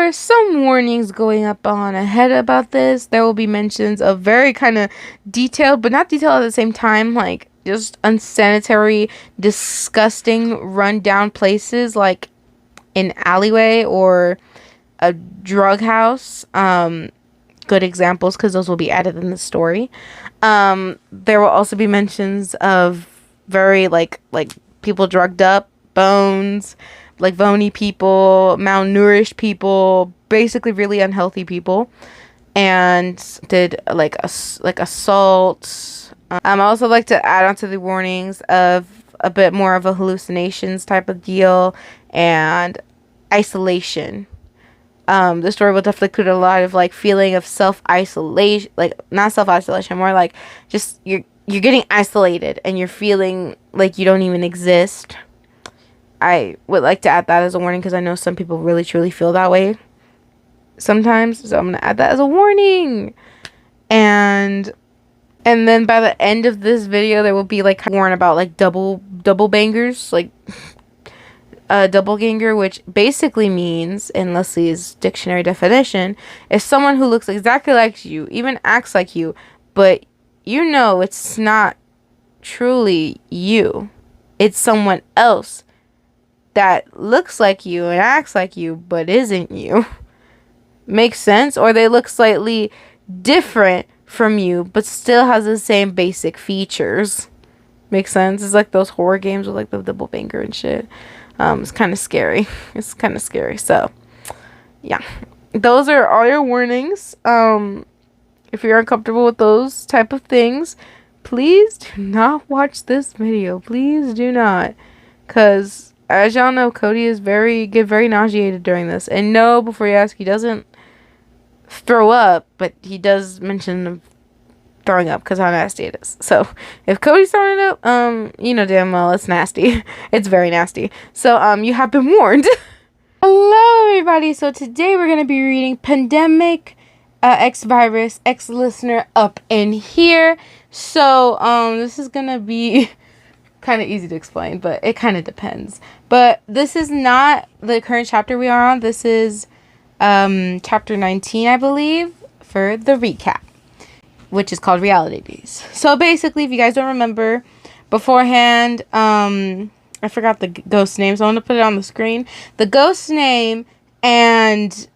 are some warnings going up on ahead about this. There will be mentions of very kind of detailed, but not detailed at the same time, like just unsanitary, disgusting, run-down places like an alleyway or a drug house. Good examples because those will be added in the story. There will also be mentions of very like people drugged up, bones, like bony people, malnourished people, basically really unhealthy people, and did like assaults. I also like to add on to the warnings of a bit more of a hallucinations type of deal and isolation. The story will definitely include a lot of like feeling of self-isolation, like not self-isolation, more like just you're getting isolated and you're feeling like you don't even exist. I would like to add that as a warning because I know some people really truly feel that way sometimes, so I'm gonna add that as a warning. And then by the end of this video there will be like warn about like double bangers, like doppelganger, which basically means, in Leslie's dictionary definition, is someone who looks exactly like you, even acts like you, but you know it's not truly you. It's someone else that looks like you and acts like you, but isn't you. Makes sense? Or they look slightly different from you, but still has the same basic features. Makes sense? It's like those horror games with like the double banger and shit. It's kind of scary. It's kind of scary. So, yeah. Those are all your warnings. If you're uncomfortable with those type of things, please do not watch this video. Please do not. Because, as y'all know, Cody is very nauseated during this. And no, before you ask, he doesn't throw up, but he does mention throwing up because how nasty it is. So if Cody's throwing it up, you know damn well it's nasty. It's very nasty. So you have been warned. Hello everybody. So today we're gonna be reading Pandemic X Virus X Listener Up in Here. So this is gonna be kind of easy to explain, but it kind of depends. But this is not the current chapter we are on. This is chapter 19, I believe, for the recap, which is called Reality Bees. So basically, if you guys don't remember beforehand, I forgot the ghost name, so I'm going to put it on the screen. The ghost name and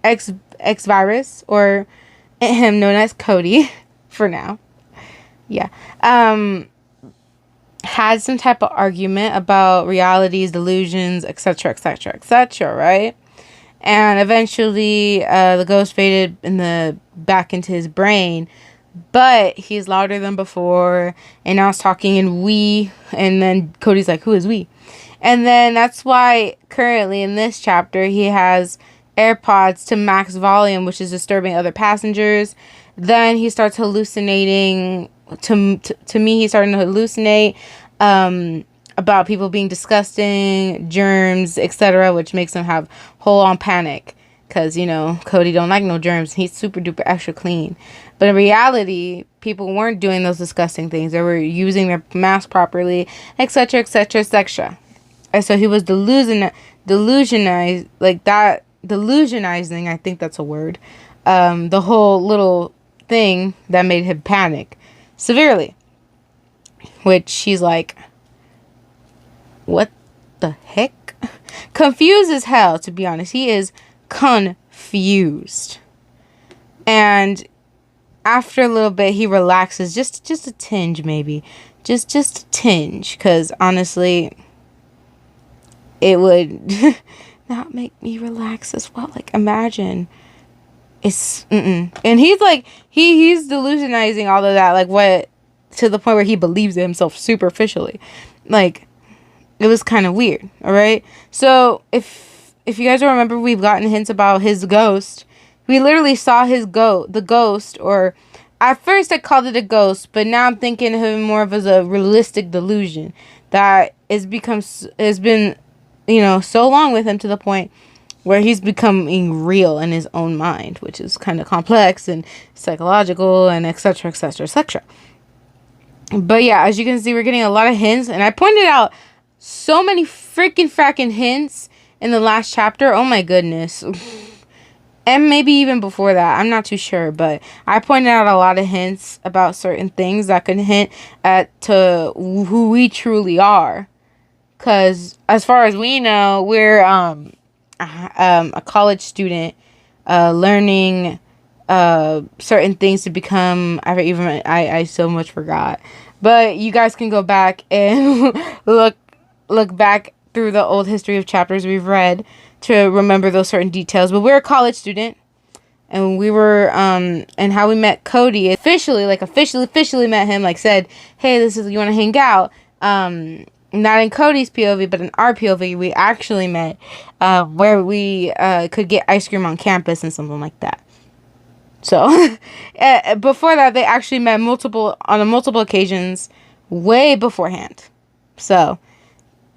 X-Virus, or him known as Cody, for now. Yeah. Had some type of argument about realities, delusions, etc., etc., etc., right? And eventually, the ghost faded back into his brain, but he's louder than before, and now it's talking in we, and then Cody's like, who is we? And then that's why currently in this chapter, he has AirPods to max volume, which is disturbing other passengers. Then he starts hallucinating. To me, he's starting to hallucinate about people being disgusting, germs, etc., which makes him have whole-on panic. Because, you know, Cody don't like no germs. He's super duper extra clean. But in reality, people weren't doing those disgusting things. They were using their mask properly, etc., etc., etc. And so he was delusionized, like that, delusionizing, I think that's a word, the whole little thing that made him panic severely. Which he's like, what the heck? Confused as hell, to be honest. He is confused. And after a little bit, he relaxes. Just a tinge, maybe. Just a tinge. Because honestly, it would not make me relax as well. Like, imagine. It's, And he's like, he's delusionizing all of that. Like, what, to the point where he believes it himself superficially. Like, it was kind of weird, all right? So, if you guys don't remember, we've gotten hints about his ghost. We literally saw the ghost, or at first I called it a ghost, but now I'm thinking of him more of as a realistic delusion that has been, you know, so long with him to the point where he's becoming real in his own mind, which is kind of complex and psychological and etc., etc., etc. But yeah, as you can see, we're getting a lot of hints, and I pointed out so many fracking hints in the last chapter, oh my goodness. And maybe even before that, I'm not too sure, but I pointed out a lot of hints about certain things that could hint at to who we truly are. Because as far as we know, we're a college student learning certain things to become. I so much forgot, but you guys can go back and look back through the old history of chapters we've read to remember those certain details. But we're a college student, and we were and how we met Cody officially met him, like said, hey, this is, you want to hang out, not in Cody's POV, but in our POV, we actually met where we could get ice cream on campus and something like that. So before that, they actually met on multiple occasions way beforehand. So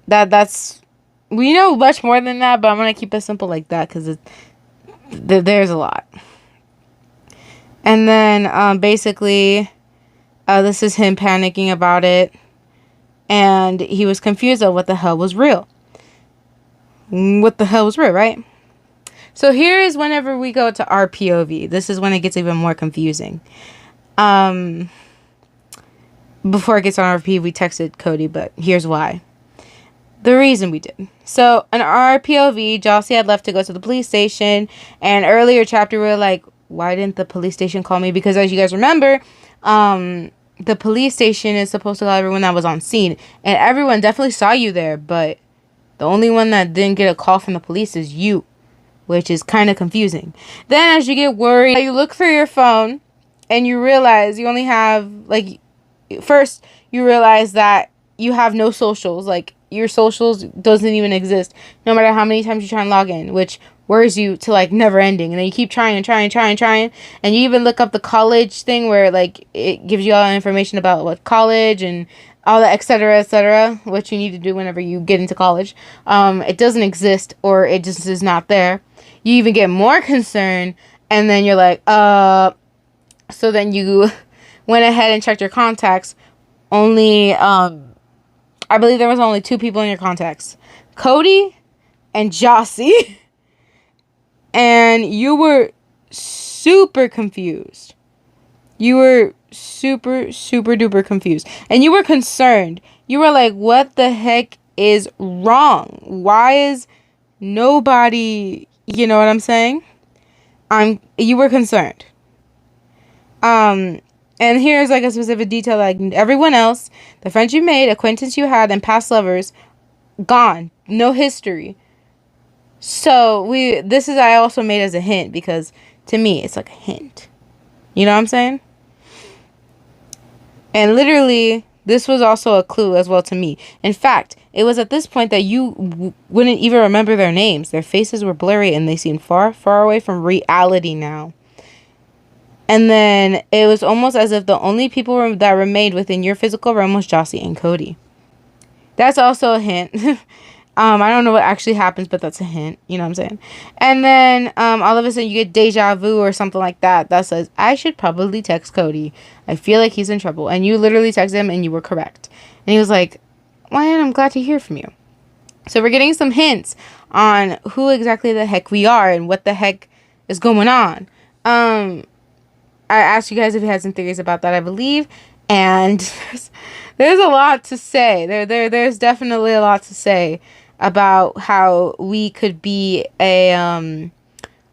that's, we know much more than that, but I'm gonna keep it simple like that because there's a lot. And then basically, this is him panicking about it. And he was confused of what the hell was real. What the hell was real, right? So here is whenever we go to our POV. This is when it gets even more confusing. Before it gets on our POV, we texted Cody, but here's why. The reason we did. So in our POV, Jossie had left to go to the police station. And earlier chapter, we were like, why didn't the police station call me? Because as you guys remember, the police station is supposed to call everyone that was on scene. And everyone definitely saw you there. But the only one that didn't get a call from the police is you. Which is kind of confusing. Then as you get worried, you look through your phone. And you realize you only have, like, first you realize that you have no socials. Like, your socials doesn't even exist. No matter how many times you try and log in. Which worries you to, like, never ending. And then you keep trying. And you even look up the college thing where, like, it gives you all the information about what college and all the et cetera, what you need to do whenever you get into college. It doesn't exist, or it just is not there. You even get more concerned, and then you're like, so then you went ahead and checked your contacts. Only, I believe there was only 2 people in your contacts. Cody and Jossie. And you were super confused. You were super duper confused. And you were concerned. You were like, what the heck is wrong? Why is nobody, you know what I'm saying? You were concerned. And here's like a specific detail, like everyone else, the friends you made, acquaintance you had, and past lovers, gone. No history. So I also made as a hint, because to me, it's like a hint. You know what I'm saying? And literally, this was also a clue as well to me. In fact, it was at this point that you wouldn't even remember their names. Their faces were blurry and they seemed far, far away from reality now. And then it was almost as if the only people that remained within your physical realm was Jossie and Cody. That's also a hint. I don't know what actually happens, but that's a hint. You know what I'm saying? And then all of a sudden you get deja vu or something like that says, I should probably text Cody. I feel like he's in trouble. And you literally texted him and you were correct. And he was like, Ryan, I'm glad to hear from you. So we're getting some hints on who exactly the heck we are and what the heck is going on. I asked you guys if you had some theories about that, I believe. And there's a lot to say. There's definitely a lot to say about how we could be a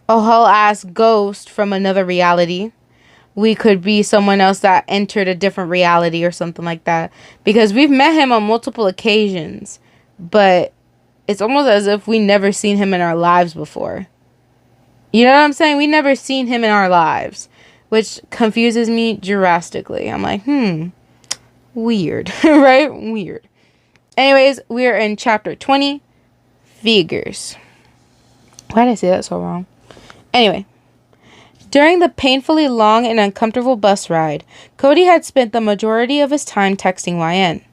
whole ass ghost from another reality. We could be someone else that entered a different reality or something like that. Because we've met him on multiple occasions, but it's almost as if we never seen him in our lives before. You know what I'm saying? We never seen him in our lives, which confuses me drastically. I'm like, weird, right? Weird. Anyways, we're in chapter 20, Figures. Why did I say that so wrong? Anyway, during the painfully long and uncomfortable bus ride, Cody had spent the majority of his time texting YN.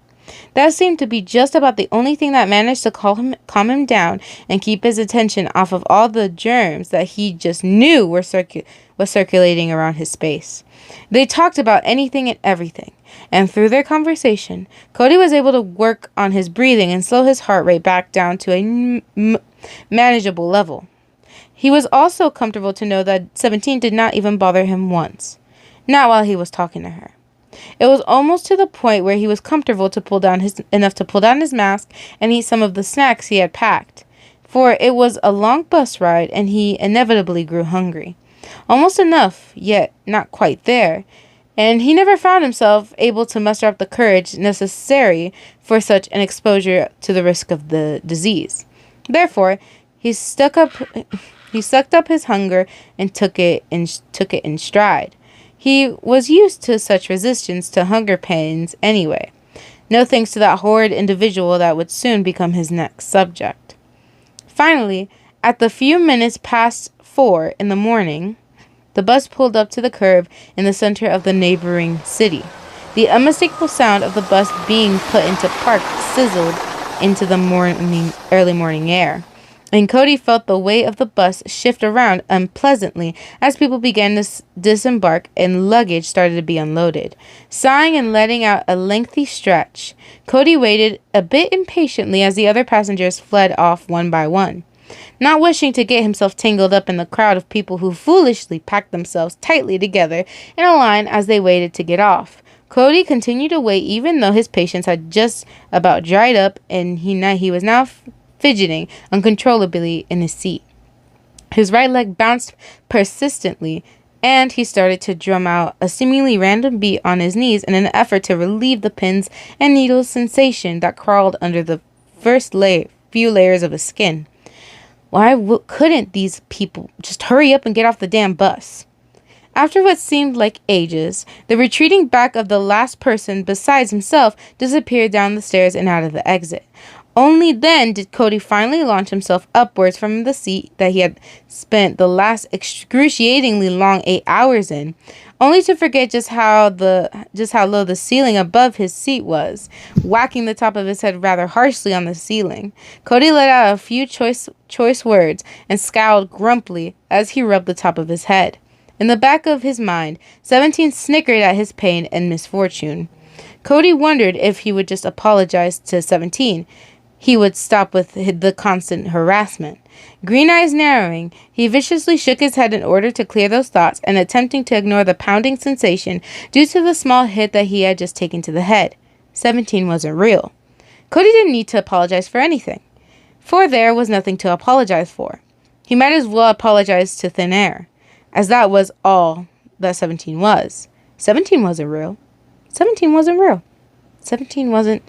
That seemed to be just about the only thing that managed to calm him down and keep his attention off of all the germs that he just knew was circulating around his space. They talked about anything and everything, and through their conversation, Cody was able to work on his breathing and slow his heart rate back down to a manageable level. He was also comfortable to know that 17 did not even bother him once. Not while he was talking to her. It was almost to the point where he was comfortable to enough to pull down his mask and eat some of the snacks he had packed. For it was a long bus ride and he inevitably grew hungry. Almost enough, yet not quite there. And he never found himself able to muster up the courage necessary for such an exposure to the risk of the disease. Therefore, he sucked up his hunger and took it in stride. He was used to such resistance to hunger pains anyway. No thanks to that horrid individual that would soon become his next subject. Finally, at the few minutes past 4 in the morning, the bus pulled up to the curb in the center of the neighboring city. The unmistakable sound of the bus being put into park sizzled into the early morning air, and Cody felt the weight of the bus shift around unpleasantly as people began to disembark and luggage started to be unloaded. Sighing and letting out a lengthy stretch, Cody waited a bit impatiently as the other passengers fled off one by one. Not wishing to get himself tangled up in the crowd of people who foolishly packed themselves tightly together in a line as they waited to get off, Cody continued to wait even though his patience had just about dried up and he was now fidgeting uncontrollably in his seat. His right leg bounced persistently, and he started to drum out a seemingly random beat on his knees in an effort to relieve the pins and needles sensation that crawled under the few layers of his skin. Why couldn't these people just hurry up and get off the damn bus? After what seemed like ages, the retreating back of the last person besides himself disappeared down the stairs and out of the exit. Only then did Cody finally launch himself upwards from the seat that he had spent the last excruciatingly long 8 hours in, only to forget just how low the ceiling above his seat was, whacking the top of his head rather harshly on the ceiling. Cody let out a few choice words and scowled grumpily as he rubbed the top of his head. In the back of his mind, 17 snickered at his pain and misfortune. Cody wondered if he would just apologize to 17. He would stop with the constant harassment. Green eyes narrowing, he viciously shook his head in order to clear those thoughts and attempting to ignore the pounding sensation due to the small hit that he had just taken to the head. 17 wasn't real. Cody didn't need to apologize for anything, for there was nothing to apologize for. He might as well apologize to thin air, as that was all that 17 was. 17 wasn't real. 17 wasn't real. 17 wasn't...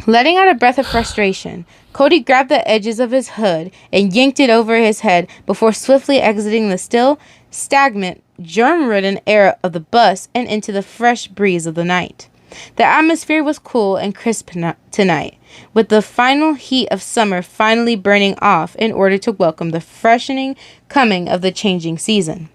Letting out a breath of frustration, Cody grabbed the edges of his hood and yanked it over his head before swiftly exiting the still, stagnant, germ-ridden air of the bus and into the fresh breeze of the night. The atmosphere was cool and crisp tonight, with the final heat of summer finally burning off in order to welcome the freshening coming of the changing season.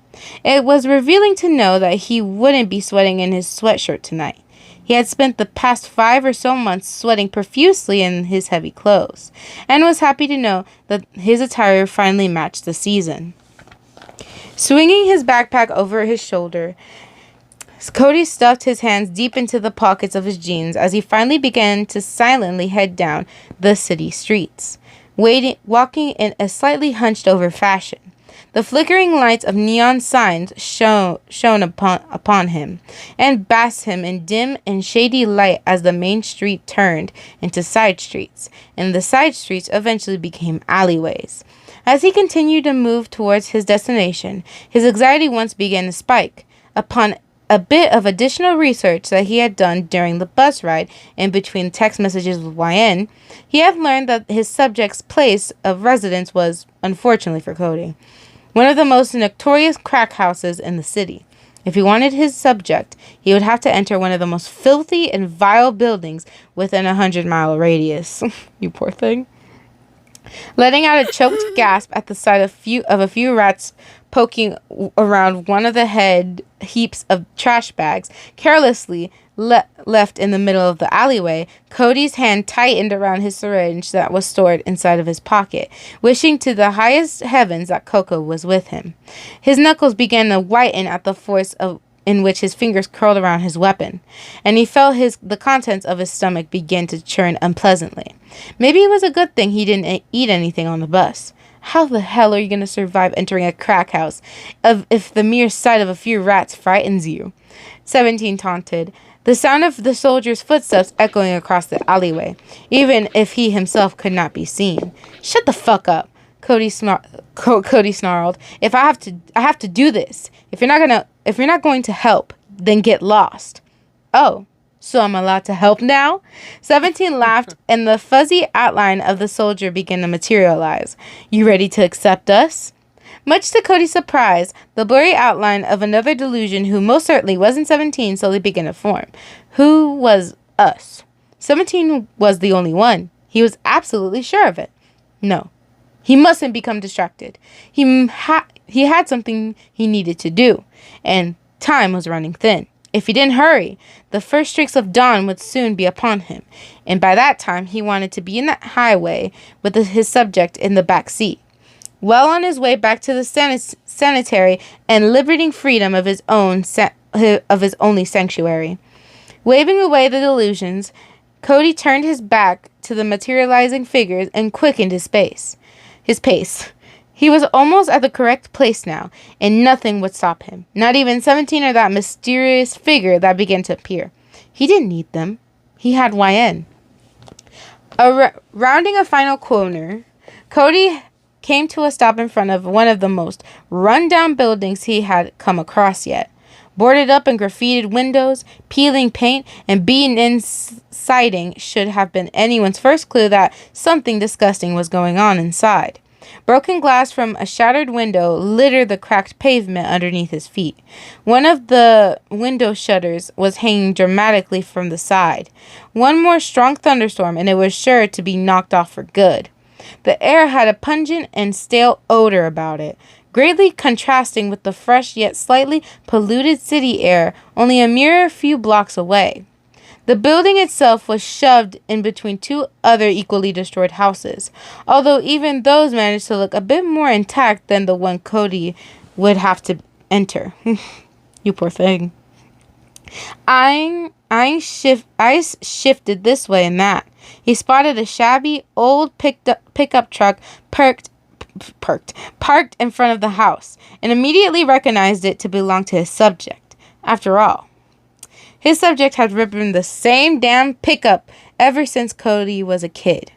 It was revealing to know that he wouldn't be sweating in his sweatshirt tonight. He had spent the past 5 or so months sweating profusely in his heavy clothes, and was happy to know that his attire finally matched the season. Swinging his backpack over his shoulder, Cody stuffed his hands deep into the pockets of his jeans as he finally began to silently head down the city streets, walking in a slightly hunched-over fashion. The flickering lights of neon signs shone upon him, and basked him in dim and shady light as the main street turned into side streets, and the side streets eventually became alleyways. As he continued to move towards his destination, his anxiety once began to spike. Upon a bit of additional research that he had done during the bus ride and between text messages with YN, he had learned that his subject's place of residence was, unfortunately for Cody, one of the most notorious crack houses in the city. If he wanted his subject, he would have to enter one of the most filthy and vile buildings within a 100-mile radius. You poor thing. Letting out a choked gasp at the sight of a few rats poking around one of the head heaps of trash bags carelessly left in the middle of the alleyway, Cody's hand tightened around his syringe that was stored inside of his pocket, wishing to the highest heavens that Coco was with him. His knuckles began to whiten at the force of in which his fingers curled around his weapon, and he felt the contents of his stomach begin to churn unpleasantly. Maybe it was a good thing he didn't eat anything on the bus. How the hell are you going to survive entering a crack house if the mere sight of a few rats frightens you? 17 taunted, the sound of the soldier's footsteps echoing across the alleyway, even if he himself could not be seen. Shut the fuck up, Cody snarled. If I have to do this. If you're not going to help, then get lost. Oh, so I'm allowed to help now? 17 laughed, and the fuzzy outline of the soldier began to materialize. You ready to accept us? Much to Cody's surprise, the blurry outline of another delusion who most certainly wasn't 17 slowly began to form. Who was us? 17 was the only one. He was absolutely sure of it. No, he mustn't become distracted. He had something he needed to do, and time was running thin. If he didn't hurry, the first streaks of dawn would soon be upon him, and by that time he wanted to be in that highway with his subject in the back seat, well on his way back to the sanitary and liberating freedom of his only sanctuary. Waving away the delusions, Cody turned his back to the materializing figures and quickened his pace. He was almost at the correct place now, and nothing would stop him. Not even 17 or that mysterious figure that began to appear. He didn't need them. He had YN. Rounding a final corner, Cody came to a stop in front of one of the most run-down buildings he had come across yet. Boarded up and graffitied windows, peeling paint, and beaten-in siding should have been anyone's first clue that something disgusting was going on inside. Broken glass from a shattered window littered the cracked pavement underneath his feet. One of the window shutters was hanging dramatically from the side. One more strong thunderstorm, and it was sure to be knocked off for good. The air had a pungent and stale odor about it, greatly contrasting with the fresh yet slightly polluted city air only a mere few blocks away. The building itself was shoved in between two other equally destroyed houses, although even those managed to look a bit more intact than the one Cody would have to enter. You poor thing. Eyes shifted this way and that. He spotted a shabby old pickup truck parked in front of the house, and immediately recognized it to belong to his subject. After all, his subject had ridden the same damn pickup ever since Cody was a kid.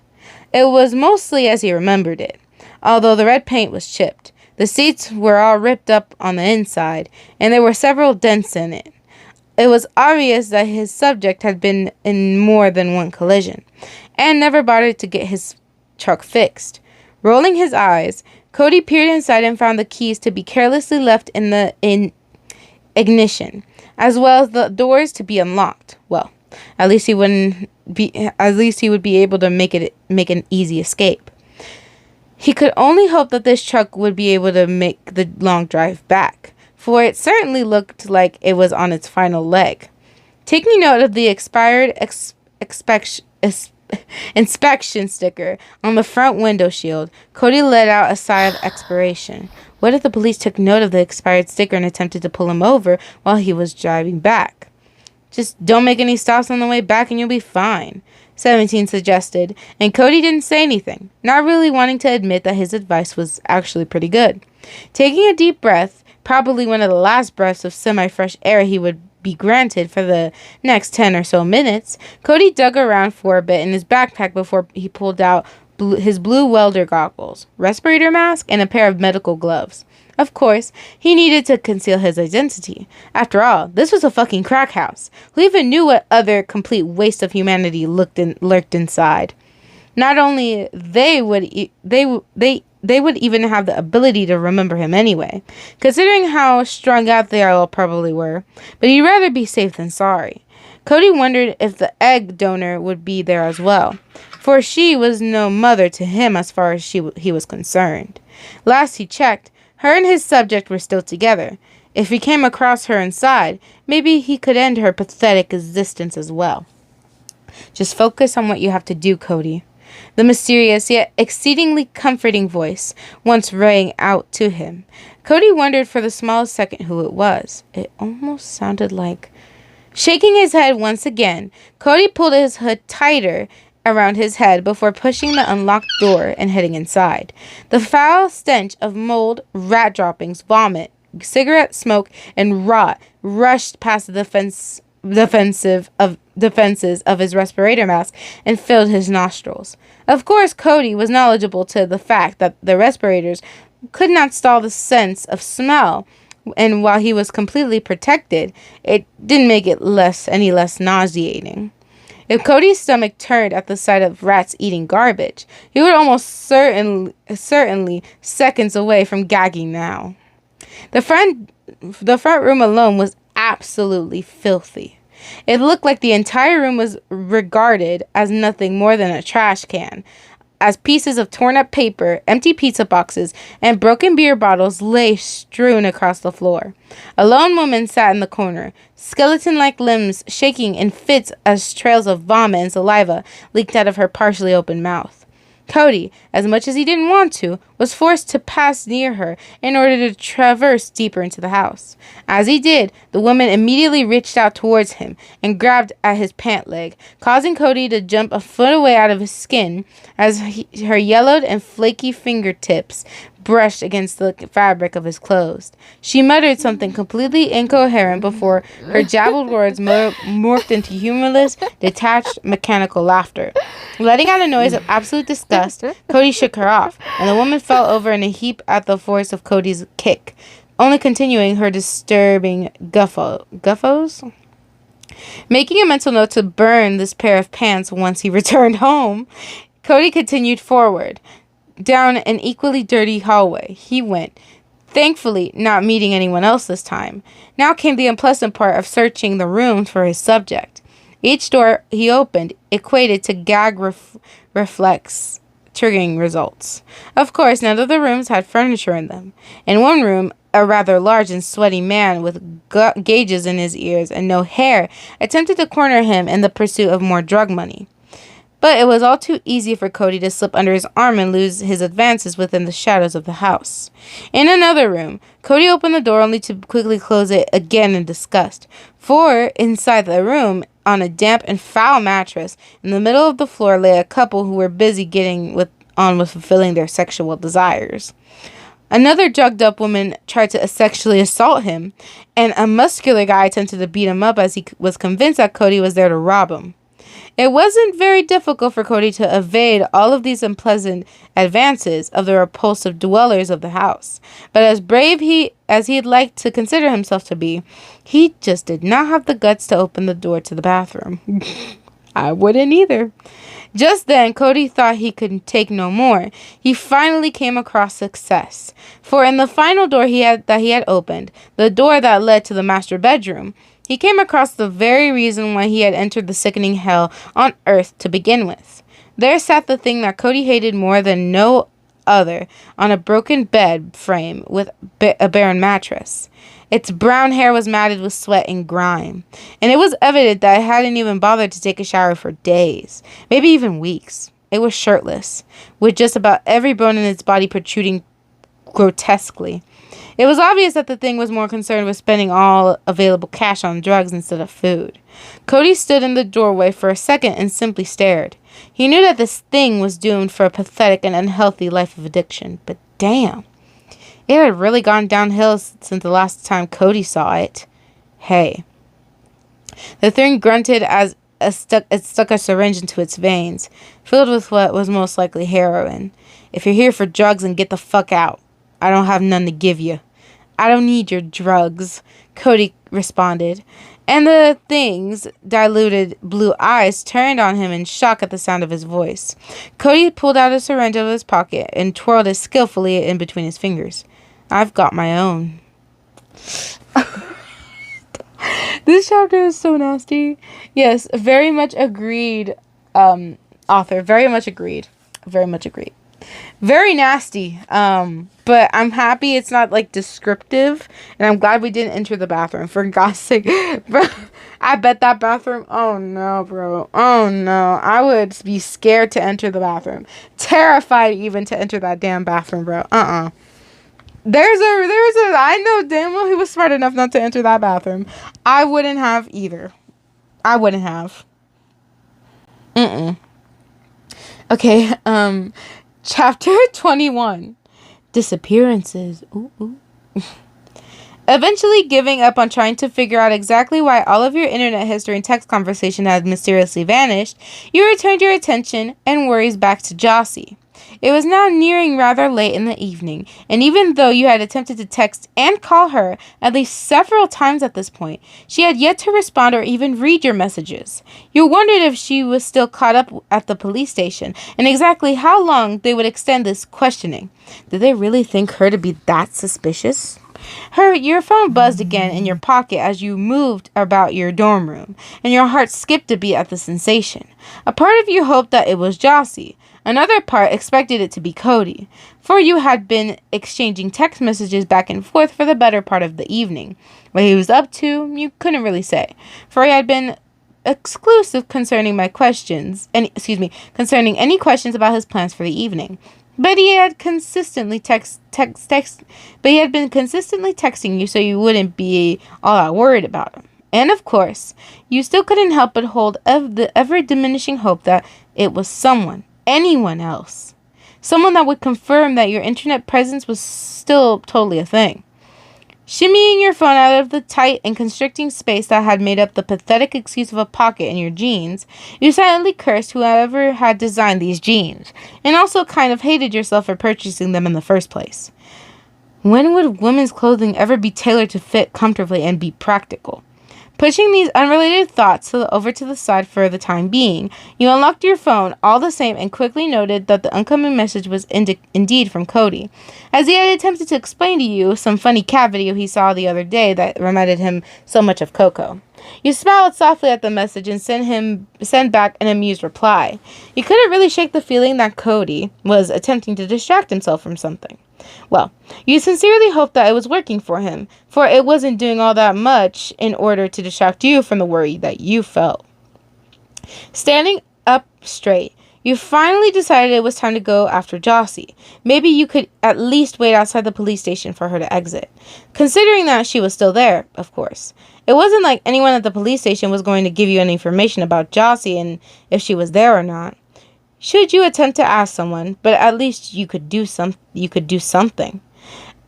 It was mostly as he remembered it, although the red paint was chipped. The seats were all ripped up on the inside, and there were several dents in it. It was obvious that his subject had been in more than one collision, and never bothered to get his truck fixed. Rolling his eyes, Cody peered inside and found the keys to be carelessly left in ignition, as well as the doors to be unlocked. Well, at least he would be able to make an easy escape. He could only hope that this truck would be able to make the long drive back, for it certainly looked like it was on its final leg. Taking note of the expired inspection sticker on the front window shield, Cody let out a sigh of expiration. What if the police took note of the expired sticker and attempted to pull him over while he was driving back? Just don't make any stops on the way back and you'll be fine, 17 suggested, and Cody didn't say anything, not really wanting to admit that his advice was actually pretty good. Taking a deep breath, probably one of the last breaths of semi-fresh air he would be granted for the next 10 or so minutes, Cody dug around for a bit in his backpack before he pulled out his blue welder goggles, respirator mask, and a pair of medical gloves. Of course, he needed to conceal his identity. After all, this was a fucking crack house. Who even knew what other complete waste of humanity lurked inside? Not only they would even have the ability to remember him anyway, considering how strung out they all probably were. But he'd rather be safe than sorry. Cody wondered if the egg donor would be there as well, for she was no mother to him as far as he was concerned. Last he checked, her and his subject were still together. If he came across her inside, maybe he could end her pathetic existence as well. Just focus on what you have to do, Cody. The mysterious yet exceedingly comforting voice once rang out to him. Cody wondered for the smallest second who it was. It almost sounded like... Shaking his head once again, Cody pulled his hood tighter around his head before pushing the unlocked door and heading inside. The foul stench of mold, rat droppings, vomit, cigarette smoke, and rot rushed past the defenses of his respirator mask and filled his nostrils. Of course, Cody was knowledgeable to the fact that the respirators could not stall the sense of smell, and while he was completely protected, it didn't make it any less nauseating. If Cody's stomach turned at the sight of rats eating garbage, he would almost certainly seconds away from gagging now. The front room alone was absolutely filthy. It looked like the entire room was regarded as nothing more than a trash can, as pieces of torn up paper, empty pizza boxes, and broken beer bottles lay strewn across the floor. A lone woman sat in the corner, skeleton-like limbs shaking in fits as trails of vomit and saliva leaked out of her partially open mouth. Cody, as much as he didn't want to, was forced to pass near her in order to traverse deeper into the house. As he did, the woman immediately reached out towards him and grabbed at his pant leg, causing Cody to jump a foot away out of his skin as her yellowed and flaky fingertips brushed against the fabric of his clothes. She muttered something completely incoherent before her jabbled words morphed into humorless, detached, mechanical laughter. Letting out a noise of absolute disgust, Cody shook her off, and the woman fell over in a heap at the force of Cody's kick, only continuing her disturbing guffos. Making a mental note to burn this pair of pants once he returned home, Cody continued forward. Down an equally dirty hallway he went, thankfully not meeting anyone else this time. Now came the unpleasant part of searching the rooms for his subject. Each door he opened equated to gag reflex triggering results. Of course, none of the rooms had furniture in them. In one room, a rather large and sweaty man with gauges in his ears and no hair attempted to corner him in the pursuit of more drug money. But it was all too easy for Cody to slip under his arm and lose his advances within the shadows of the house. In another room, Cody opened the door only to quickly close it again in disgust. For inside the room, on a damp and foul mattress, in the middle of the floor lay a couple who were busy getting on with fulfilling their sexual desires. Another drugged-up woman tried to sexually assault him, and a muscular guy attempted to beat him up as he was convinced that Cody was there to rob him. It wasn't very difficult for Cody to evade all of these unpleasant advances of the repulsive dwellers of the house. But as brave as he'd like to consider himself to be, he just did not have the guts to open the door to the bathroom. I wouldn't either. Just then, Cody thought he could take no more. He finally came across success. For in the final door that he had opened, the door that led to the master bedroom, he came across the very reason why he had entered the sickening hell on earth to begin with. There sat the thing that Cody hated more than no other, on a broken bed frame with a barren mattress. Its brown hair was matted with sweat and grime, and it was evident that it hadn't even bothered to take a shower for days, maybe even weeks. It was shirtless, with just about every bone in its body protruding grotesquely. It was obvious that the thing was more concerned with spending all available cash on drugs instead of food. Cody stood in the doorway for a second and simply stared. He knew that this thing was doomed for a pathetic and unhealthy life of addiction, but damn, it had really gone downhill since the last time Cody saw it. Hey. The thing grunted as it stuck a syringe into its veins, filled with what was most likely heroin. If you're here for drugs, then get the fuck out. I don't have none to give you. I don't need your drugs, Cody responded, and the thing's diluted blue eyes turned on him in shock at the sound of his voice. Cody pulled out a syringe out of his pocket and twirled it skillfully in between his fingers. I've got my own. This chapter is so nasty. Yes, very much agreed, author. Very much agreed. Very much agreed. Very nasty. But I'm happy it's not like descriptive, and I'm glad we didn't enter the bathroom. For God's sake, bro, I bet that bathroom. Oh no, bro. Oh no, I would be scared to enter the bathroom, terrified even to enter that damn bathroom, bro. There's a. I know damn well he was smart enough not to enter that bathroom. I wouldn't have either. I wouldn't have. Okay. Chapter 21. Disappearances. Ooh, ooh. Eventually giving up on trying to figure out exactly why all of your internet history and text conversation had mysteriously vanished, you returned your attention and worries back to Jossie. It was now nearing rather late in the evening, and even though you had attempted to text and call her at least several times at this point, she had yet to respond or even read your messages. You wondered if she was still caught up at the police station, and exactly how long they would extend this questioning. Did they really think her to be that suspicious? Your phone buzzed again in your pocket as you moved about your dorm room, and your heart skipped a beat at the sensation. A part of you hoped that it was Jossie. Another part expected it to be Cody, for you had been exchanging text messages back and forth for the better part of the evening. What he was up to, you couldn't really say, for he had been exclusive concerning any questions about his plans for the evening. But he had consistently been consistently texting you, so you wouldn't be all that worried about him. And of course, you still couldn't help but hold the ever-diminishing hope that it was anyone else. Someone that would confirm that your internet presence was still totally a thing. Shimmying your phone out of the tight and constricting space that had made up the pathetic excuse of a pocket in your jeans, you silently cursed whoever had designed these jeans, and also kind of hated yourself for purchasing them in the first place. When would women's clothing ever be tailored to fit comfortably and be practical? Pushing these unrelated thoughts over to the side for the time being, you unlocked your phone all the same and quickly noted that the incoming message was indeed from Cody, as he had attempted to explain to you some funny cat video he saw the other day that reminded him so much of Coco. You smiled softly at the message and sent back an amused reply. You couldn't really shake the feeling that Cody was attempting to distract himself from something. Well, you sincerely hoped that it was working for him, for it wasn't doing all that much in order to distract you from the worry that you felt. Standing up straight, you finally decided it was time to go after Jossie. Maybe you could at least wait outside the police station for her to exit. Considering that she was still there, of course. It wasn't like anyone at the police station was going to give you any information about Jossie and if she was there or not. Should you attempt to ask someone, but at least you could do something.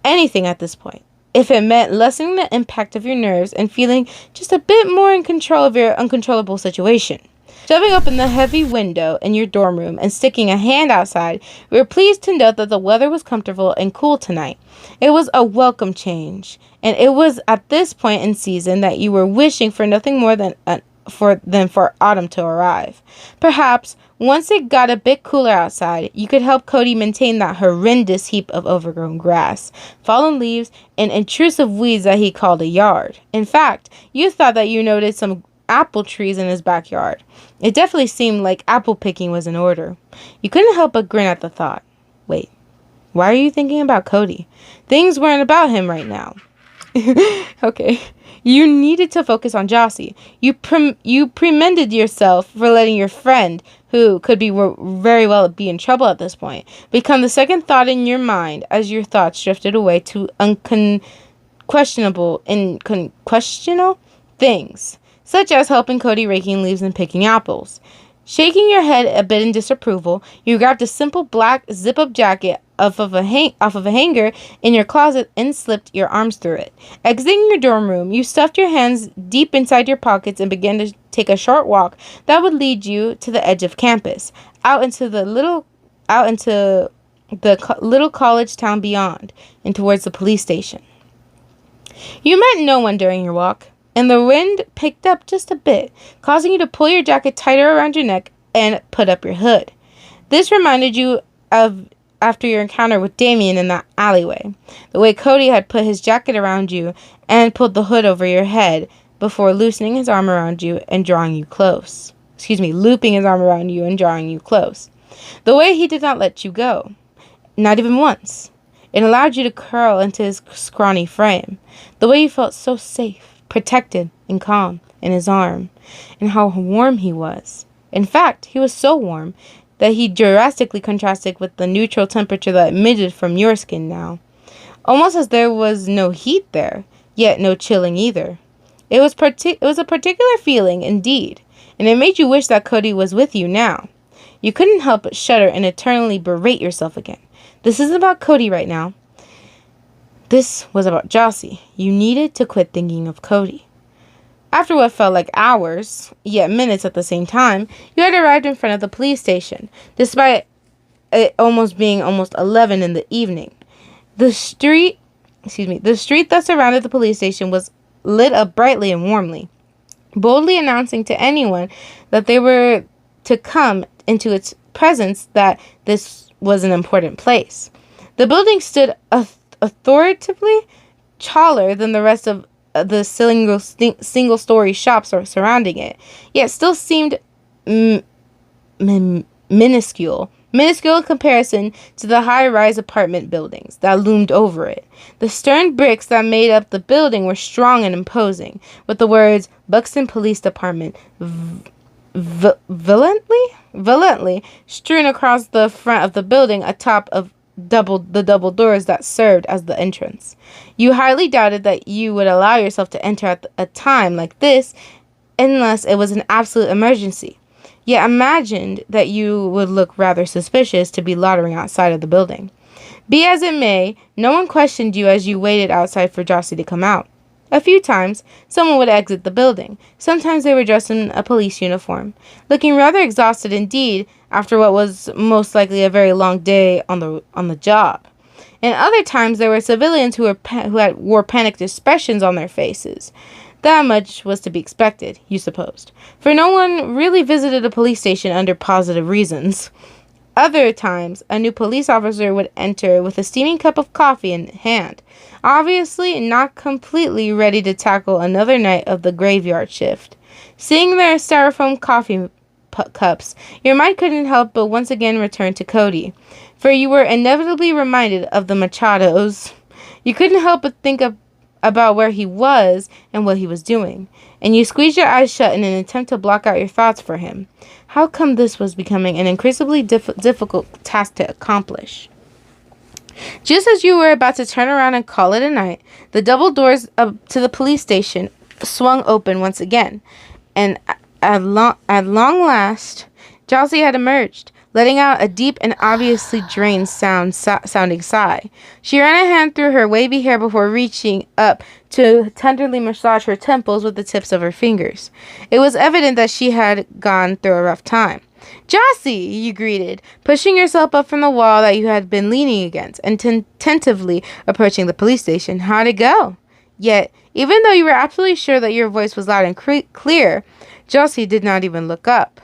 Anything at this point. If it meant lessening the impact of your nerves and feeling just a bit more in control of your uncontrollable situation. Shoving open the heavy window in your dorm room and sticking a hand outside, we were pleased to note that the weather was comfortable and cool tonight. It was a welcome change, and it was at this point in season that you were wishing for nothing more than for autumn to arrive. Perhaps, once it got a bit cooler outside, you could help Cody maintain that horrendous heap of overgrown grass, fallen leaves, and intrusive weeds that he called a yard. In fact, you thought that you noted some apple trees in his backyard. It definitely seemed like apple picking was in order. You couldn't help but grin at the thought. Wait, why are you thinking about Cody? Things weren't about him right now. Okay. You needed to focus on Jossie. You premended yourself for letting your friend, who could be very well be in trouble at this point, become the second thought in your mind as your thoughts drifted away to unquestionable things, such as helping Cody raking leaves and picking apples. Shaking your head a bit in disapproval, you grabbed a simple black zip-up jacket off of a hanger in your closet and slipped your arms through it. Exiting your dorm room, you stuffed your hands deep inside your pockets and began to take a short walk that would lead you to the edge of campus, out into the little college town beyond, and towards the police station. You met no one during your walk, and the wind picked up just a bit, causing you to pull your jacket tighter around your neck and put up your hood. This reminded you of after your encounter with Damien in that alleyway, the way Cody had put his jacket around you and pulled the hood over your head before loosening his arm around you and drawing you close. Looping his arm around you and drawing you close. The way he did not let you go. Not even once. It allowed you to curl into his scrawny frame. The way you felt so safe, protected, and calm in his arm. And how warm he was. In fact, he was so warm that he drastically contrasted with the neutral temperature that emitted from your skin now. Almost as there was no heat there, yet no chilling either. It was a particular feeling indeed, and it made you wish that Cody was with you now. You couldn't help but shudder and eternally berate yourself again. This isn't about Cody right now. This was about Jossie. You needed to quit thinking of Cody. After what felt like hours, yet minutes at the same time, you had arrived in front of the police station, despite it being almost 11 in the evening. The street that surrounded the police station was lit up brightly and warmly, boldly announcing to anyone that they were to come into its presence that this was an important place. The building stood authoritatively taller than the rest of the single-story shops surrounding it, yet still seemed minuscule in comparison to the high-rise apartment buildings that loomed over it. The stone bricks that made up the building were strong and imposing, with the words Buxton Police Department violently strewn across the front of the building atop of the double doors that served as the entrance. You highly doubted that you would allow yourself to enter at a time like this unless it was an absolute emergency. Yet imagined that you would look rather suspicious to be loitering outside of the building. Be as it may, no one questioned you as you waited outside for Jossie to come out. A few times, someone would exit the building. Sometimes they were dressed in a police uniform, looking rather exhausted indeed after what was most likely a very long day on the job. And other times there were civilians who wore panicked expressions on their faces. That much was to be expected, you supposed, for no one really visited a police station under positive reasons. Other times, a new police officer would enter with a steaming cup of coffee in hand, obviously not completely ready to tackle another night of the graveyard shift. Seeing their styrofoam coffee cups, your mind couldn't help but once again return to Cody, for you were inevitably reminded of the Machados. You couldn't help but think about where he was and what he was doing, and you squeezed your eyes shut in an attempt to block out your thoughts for him. How come this was becoming an increasingly difficult task to accomplish? Just as you were about to turn around and call it a night, the double doors up to the police station swung open once again, and at long last, Jossie had emerged, letting out a deep and obviously drained sounding sigh. She ran a hand through her wavy hair before reaching up to tenderly massage her temples with the tips of her fingers. It was evident that she had gone through a rough time. "Jossie," you greeted, pushing yourself up from the wall that you had been leaning against, and tentatively approaching the police station. "How'd it go?" Yet, even though you were absolutely sure that your voice was loud and clear, Jossie did not even look up.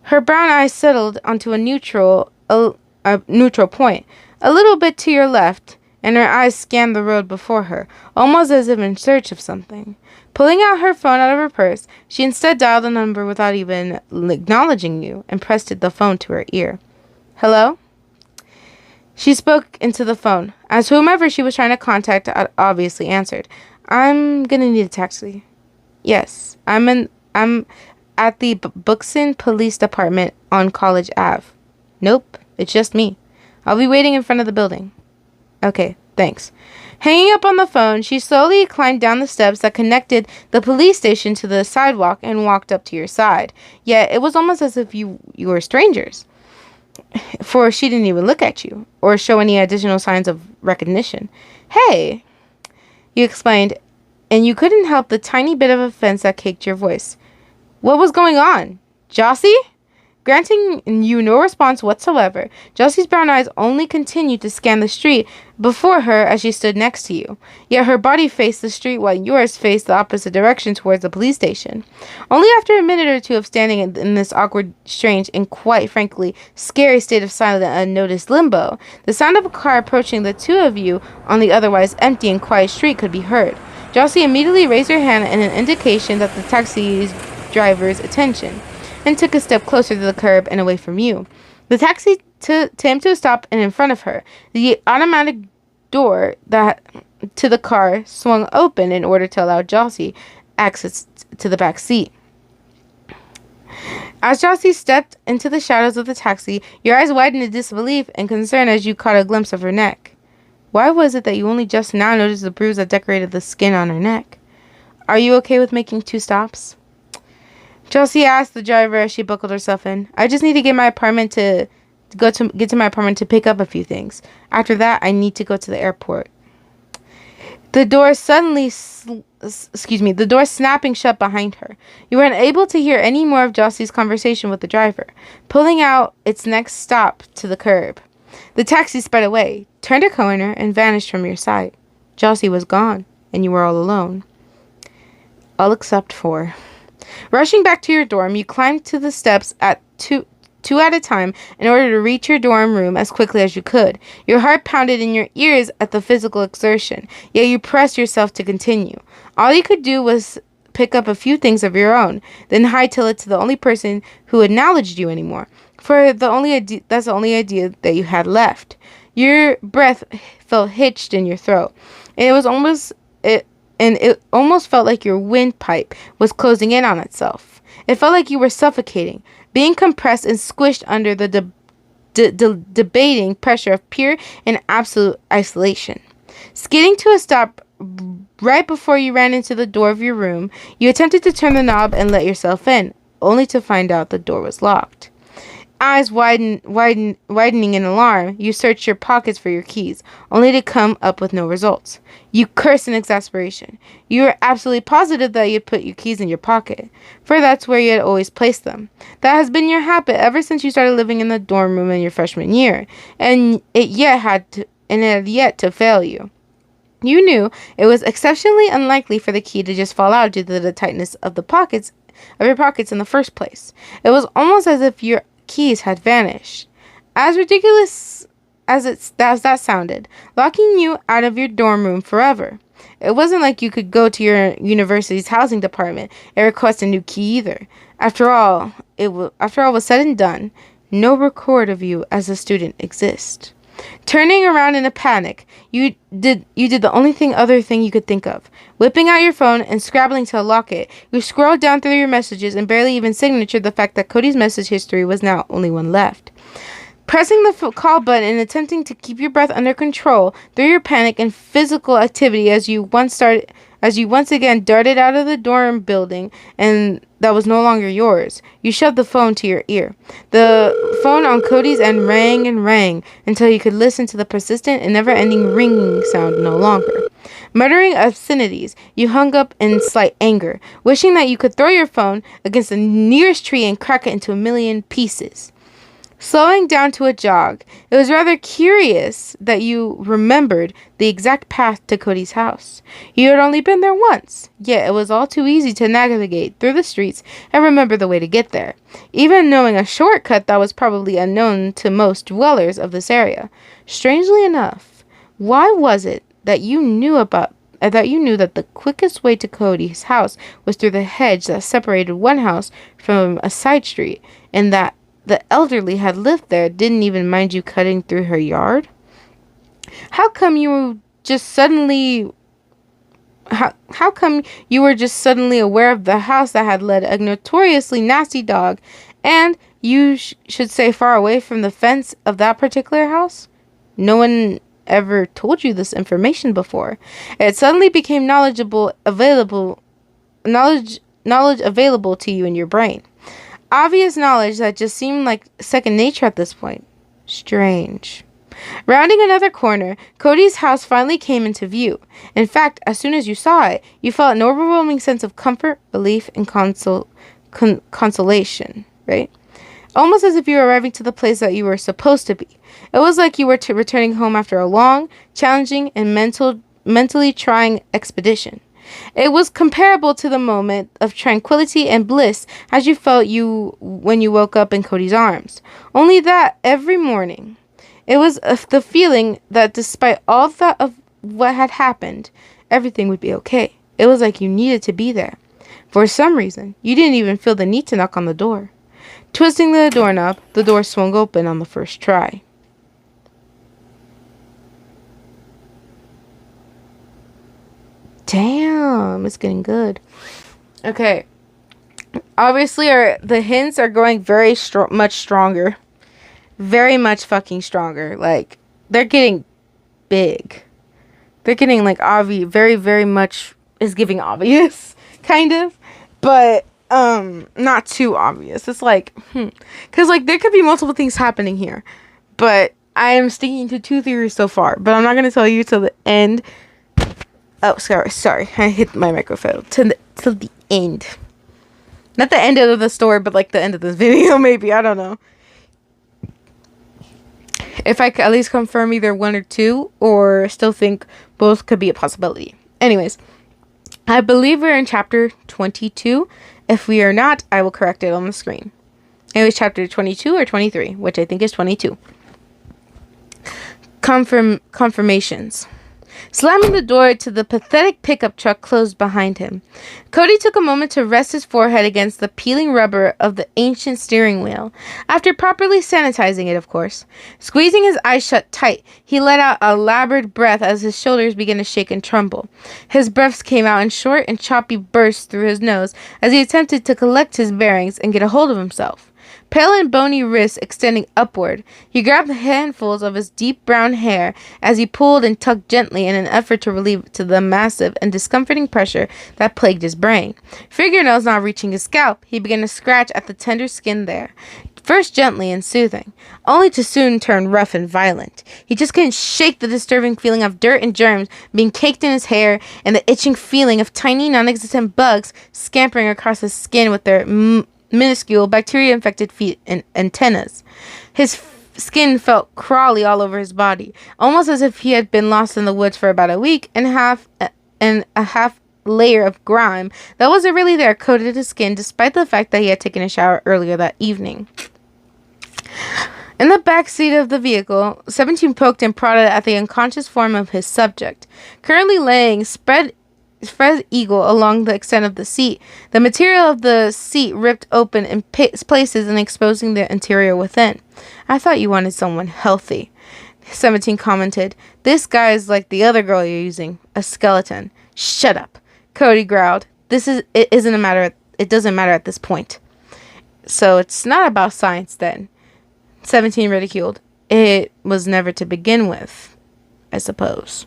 Her brown eyes settled onto a neutral point, a little bit to your left, and her eyes scanned the road before her, almost as if in search of something. Pulling out her phone out of her purse, she instead dialed a number without even acknowledging you and pressed the phone to her ear. "Hello?" She spoke into the phone, as whomever she was trying to contact obviously answered. "I'm gonna need a taxi." "Yes, I'm at the Buxton Police Department on College Ave." "Nope, it's just me. I'll be waiting in front of the building." "Okay, thanks." Hanging up on the phone, she slowly climbed down the steps that connected the police station to the sidewalk and walked up to your side. Yet it was almost as if you were strangers, for she didn't even look at you or show any additional signs of recognition. "Hey," you explained, and you couldn't help the tiny bit of offense that caked your voice. "What was going on? Jossie?" Granting you no response whatsoever, Jossie's brown eyes only continued to scan the street before her as she stood next to you. Yet her body faced the street while yours faced the opposite direction towards the police station. Only after a minute or two of standing in this awkward, strange, and quite frankly scary state of silent and unnoticed limbo, the sound of a car approaching the two of you on the otherwise empty and quiet street could be heard. Jossie immediately raised her hand in an indication that the taxi's driver's attention, and took a step closer to the curb and away from you. The taxi him to stop and in front of her. The automatic door to the car swung open in order to allow Jossie access to the back seat. As Jossie stepped into the shadows of the taxi, your eyes widened in disbelief and concern as you caught a glimpse of her neck. Why was it that you only just now noticed the bruise that decorated the skin on her neck? Are you okay with making 2 stops? Jossie asked the driver as she buckled herself in. I just need to get to my apartment to pick up a few things. After that, I need to go to the airport. The door snapping shut behind her. You were unable to hear any more of Jossie's conversation with the driver, pulling out its next stop to the curb. The taxi sped away, turned a corner, and vanished from your sight. Jossie was gone, and you were all alone. All except for... Rushing back to your dorm, you climbed to the steps at two at a time in order to reach your dorm room as quickly as you could. Your heart pounded in your ears at the physical exertion, yet you pressed yourself to continue. All you could do was pick up a few things of your own, then hightail it to the only person who acknowledged you anymore, for that's the only idea that you had left. Your breath felt hitched in your throat, and it almost felt like your windpipe was closing in on itself. It felt like you were suffocating, being compressed and squished under the debating pressure of pure and absolute isolation. Skidding to a stop right before you ran into the door of your room, you attempted to turn the knob and let yourself in, only to find out the door was locked. Eyes widening in alarm, you searched your pockets for your keys, only to come up with no results. You cursed in exasperation. You were absolutely positive that you had put your keys in your pocket, for that's where you had always placed them. That has been your habit ever since you started living in the dorm room in your freshman year, and it had yet to fail you. You knew it was exceptionally unlikely for the key to just fall out due to the tightness of your pockets in the first place. It was almost as if your keys had vanished. As ridiculous as that sounded, locking you out of your dorm room forever. It wasn't like you could go to your university's housing department and request a new key either. After all was said and done, no record of you as a student exists. Turning around in a panic, you did the other thing you could think of. Whipping out your phone and scrabbling to unlock it, you scrolled down through your messages and barely even signatured the fact that Cody's message history was now only one left. Pressing the call button and attempting to keep your breath under control through your panic and physical activity as you once again darted out of the dorm building and that was no longer yours. You shoved the phone to your ear. The phone on Cody's end rang and rang until you could listen to the persistent and never-ending ringing sound no longer. Muttering obscenities, you hung up in slight anger, wishing that you could throw your phone against the nearest tree and crack it into a million pieces. Slowing down to a jog, it was rather curious that you remembered the exact path to Cody's house. You had only been there once, yet it was all too easy to navigate through the streets and remember the way to get there, even knowing a shortcut that was probably unknown to most dwellers of this area. Strangely enough, why was it that you knew that the quickest way to Cody's house was through the hedge that separated one house from a side street, and that the elderly had lived there didn't even mind you cutting through her yard? How come you were just suddenly aware of the house that had led a notoriously nasty dog, and you should say far away from the fence of that particular house? No one ever told you this information before. It suddenly became knowledge available to you in your brain. Obvious knowledge that just seemed like second nature at this point. Strange. Rounding another corner, Cody's house finally came into view. In fact, as soon as you saw it, you felt an overwhelming sense of comfort, relief, and consolation, right? Almost as if you were arriving to the place that you were supposed to be. It was like you were returning home after a long, challenging, and mentally trying expedition. It was comparable to the moment of tranquility and bliss as you felt when you woke up in Cody's arms. Only that every morning, it was the feeling that despite all of what had happened, everything would be okay. It was like you needed to be there. For some reason, you didn't even feel the need to knock on the door. Twisting the doorknob, the door swung open on the first try. Damn, it's getting good. Okay. Obviously, the hints are going very much stronger. Very much fucking stronger. Like, they're getting big. They're getting, like, obvious. Very, very much is giving obvious, kind of. But, not too obvious. It's like, because, like, there could be multiple things happening here. But I am sticking to 2 theories so far. But I'm not going to tell you till the end. Oh, sorry. I hit my microphone. Till the end. Not the end of the story, but like the end of this video, maybe. I don't know. If I could at least confirm either 1 or 2, or still think both could be a possibility. Anyways, I believe we're in chapter 22. If we are not, I will correct it on the screen. Anyways, chapter 22 or 23, which I think is 22. Confirmations. Slamming the door to the pathetic pickup truck closed behind him, Cody took a moment to rest his forehead against the peeling rubber of the ancient steering wheel, after properly sanitizing it, of course. Squeezing his eyes shut tight, he let out a labored breath as his shoulders began to shake and tremble. His breaths came out in short and choppy bursts through his nose as he attempted to collect his bearings and get a hold of himself. Pale and bony wrists extending upward, he grabbed handfuls of his deep brown hair as he pulled and tugged gently in an effort to relieve the massive and discomforting pressure that plagued his brain. Fingernails not reaching his scalp, he began to scratch at the tender skin there, first gently and soothing, only to soon turn rough and violent. He just couldn't shake the disturbing feeling of dirt and germs being caked in his hair and the itching feeling of tiny non-existent bugs scampering across his skin with their minuscule bacteria-infected feet and antennas. His skin felt crawly all over his body, almost as if he had been lost in the woods for about a week, and a half layer of grime that wasn't really there coated his skin, despite the fact that he had taken a shower earlier that evening. In the back seat of the vehicle, 17 poked and prodded at the unconscious form of his subject, currently laying spread eagle along the extent of the seat, the material of the seat ripped open in places and exposing the interior within. "I thought you wanted someone healthy," 17 commented. "This guy is like the other girl you're using, a skeleton." "Shut up," Cody growled. It doesn't matter at this point." "So it's not about science then," 17 ridiculed. "It was never to begin with, I suppose."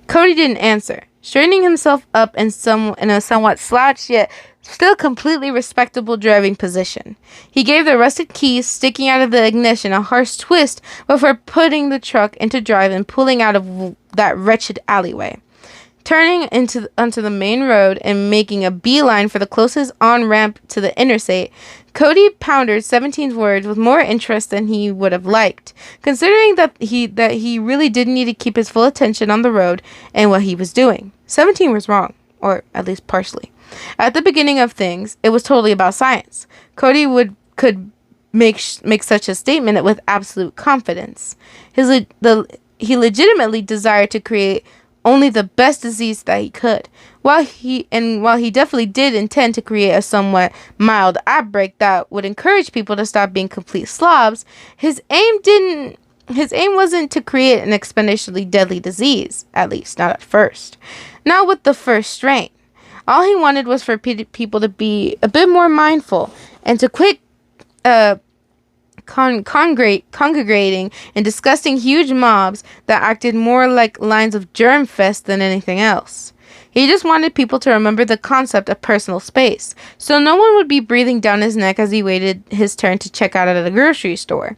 Cody didn't answer. Straightening himself up in a somewhat slouched yet still completely respectable driving position, he gave the rusted keys sticking out of the ignition a harsh twist before putting the truck into drive and pulling out of that wretched alleyway. Turning onto the main road and making a beeline for the closest on-ramp to the interstate, Cody pondered 17's words with more interest than he would have liked, considering that he really did need to keep his full attention on the road and what he was doing. 17 was wrong, or at least partially. At the beginning of things, it was totally about science. Cody could make such a statement with absolute confidence. He legitimately desired to create only the best disease that he could. While he definitely did intend to create a somewhat mild outbreak that would encourage people to stop being complete slobs, his aim wasn't to create an exponentially deadly disease, at least not at first. Not with the first strain. All he wanted was for people to be a bit more mindful and to quit congregating in disgusting huge mobs that acted more like lines of germ fest than anything else. He just wanted people to remember the concept of personal space, so no one would be breathing down his neck as he waited his turn to check out at a grocery store,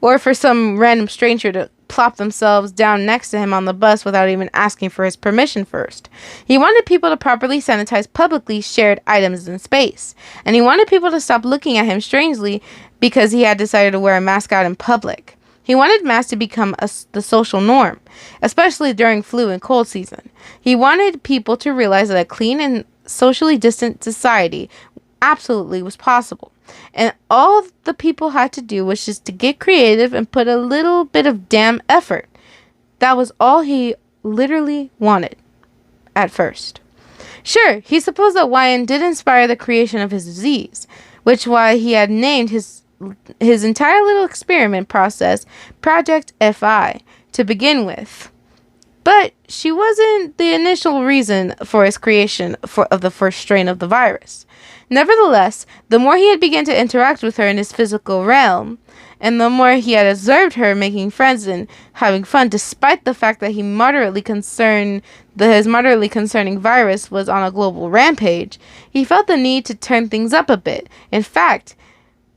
or for some random stranger to plop themselves down next to him on the bus without even asking for his permission first. He wanted people to properly sanitize publicly shared items in space, and he wanted people to stop looking at him strangely because he had decided to wear a mask out in public. He wanted masks to become the social norm, especially during flu and cold season. He wanted people to realize that a clean and socially distant society absolutely was possible. And all the people had to do was just to get creative and put a little bit of damn effort. That was all he literally wanted at first. Sure, he supposed that Wyan did inspire the creation of his disease, which why he had named his entire little experiment process Project FI to begin with. But she wasn't the initial reason for his creation of the first strain of the virus. Nevertheless, the more he had begun to interact with her in his physical realm, and the more he had observed her making friends and having fun, despite the fact that his moderately concerning virus was on a global rampage, he felt the need to turn things up a bit. In fact,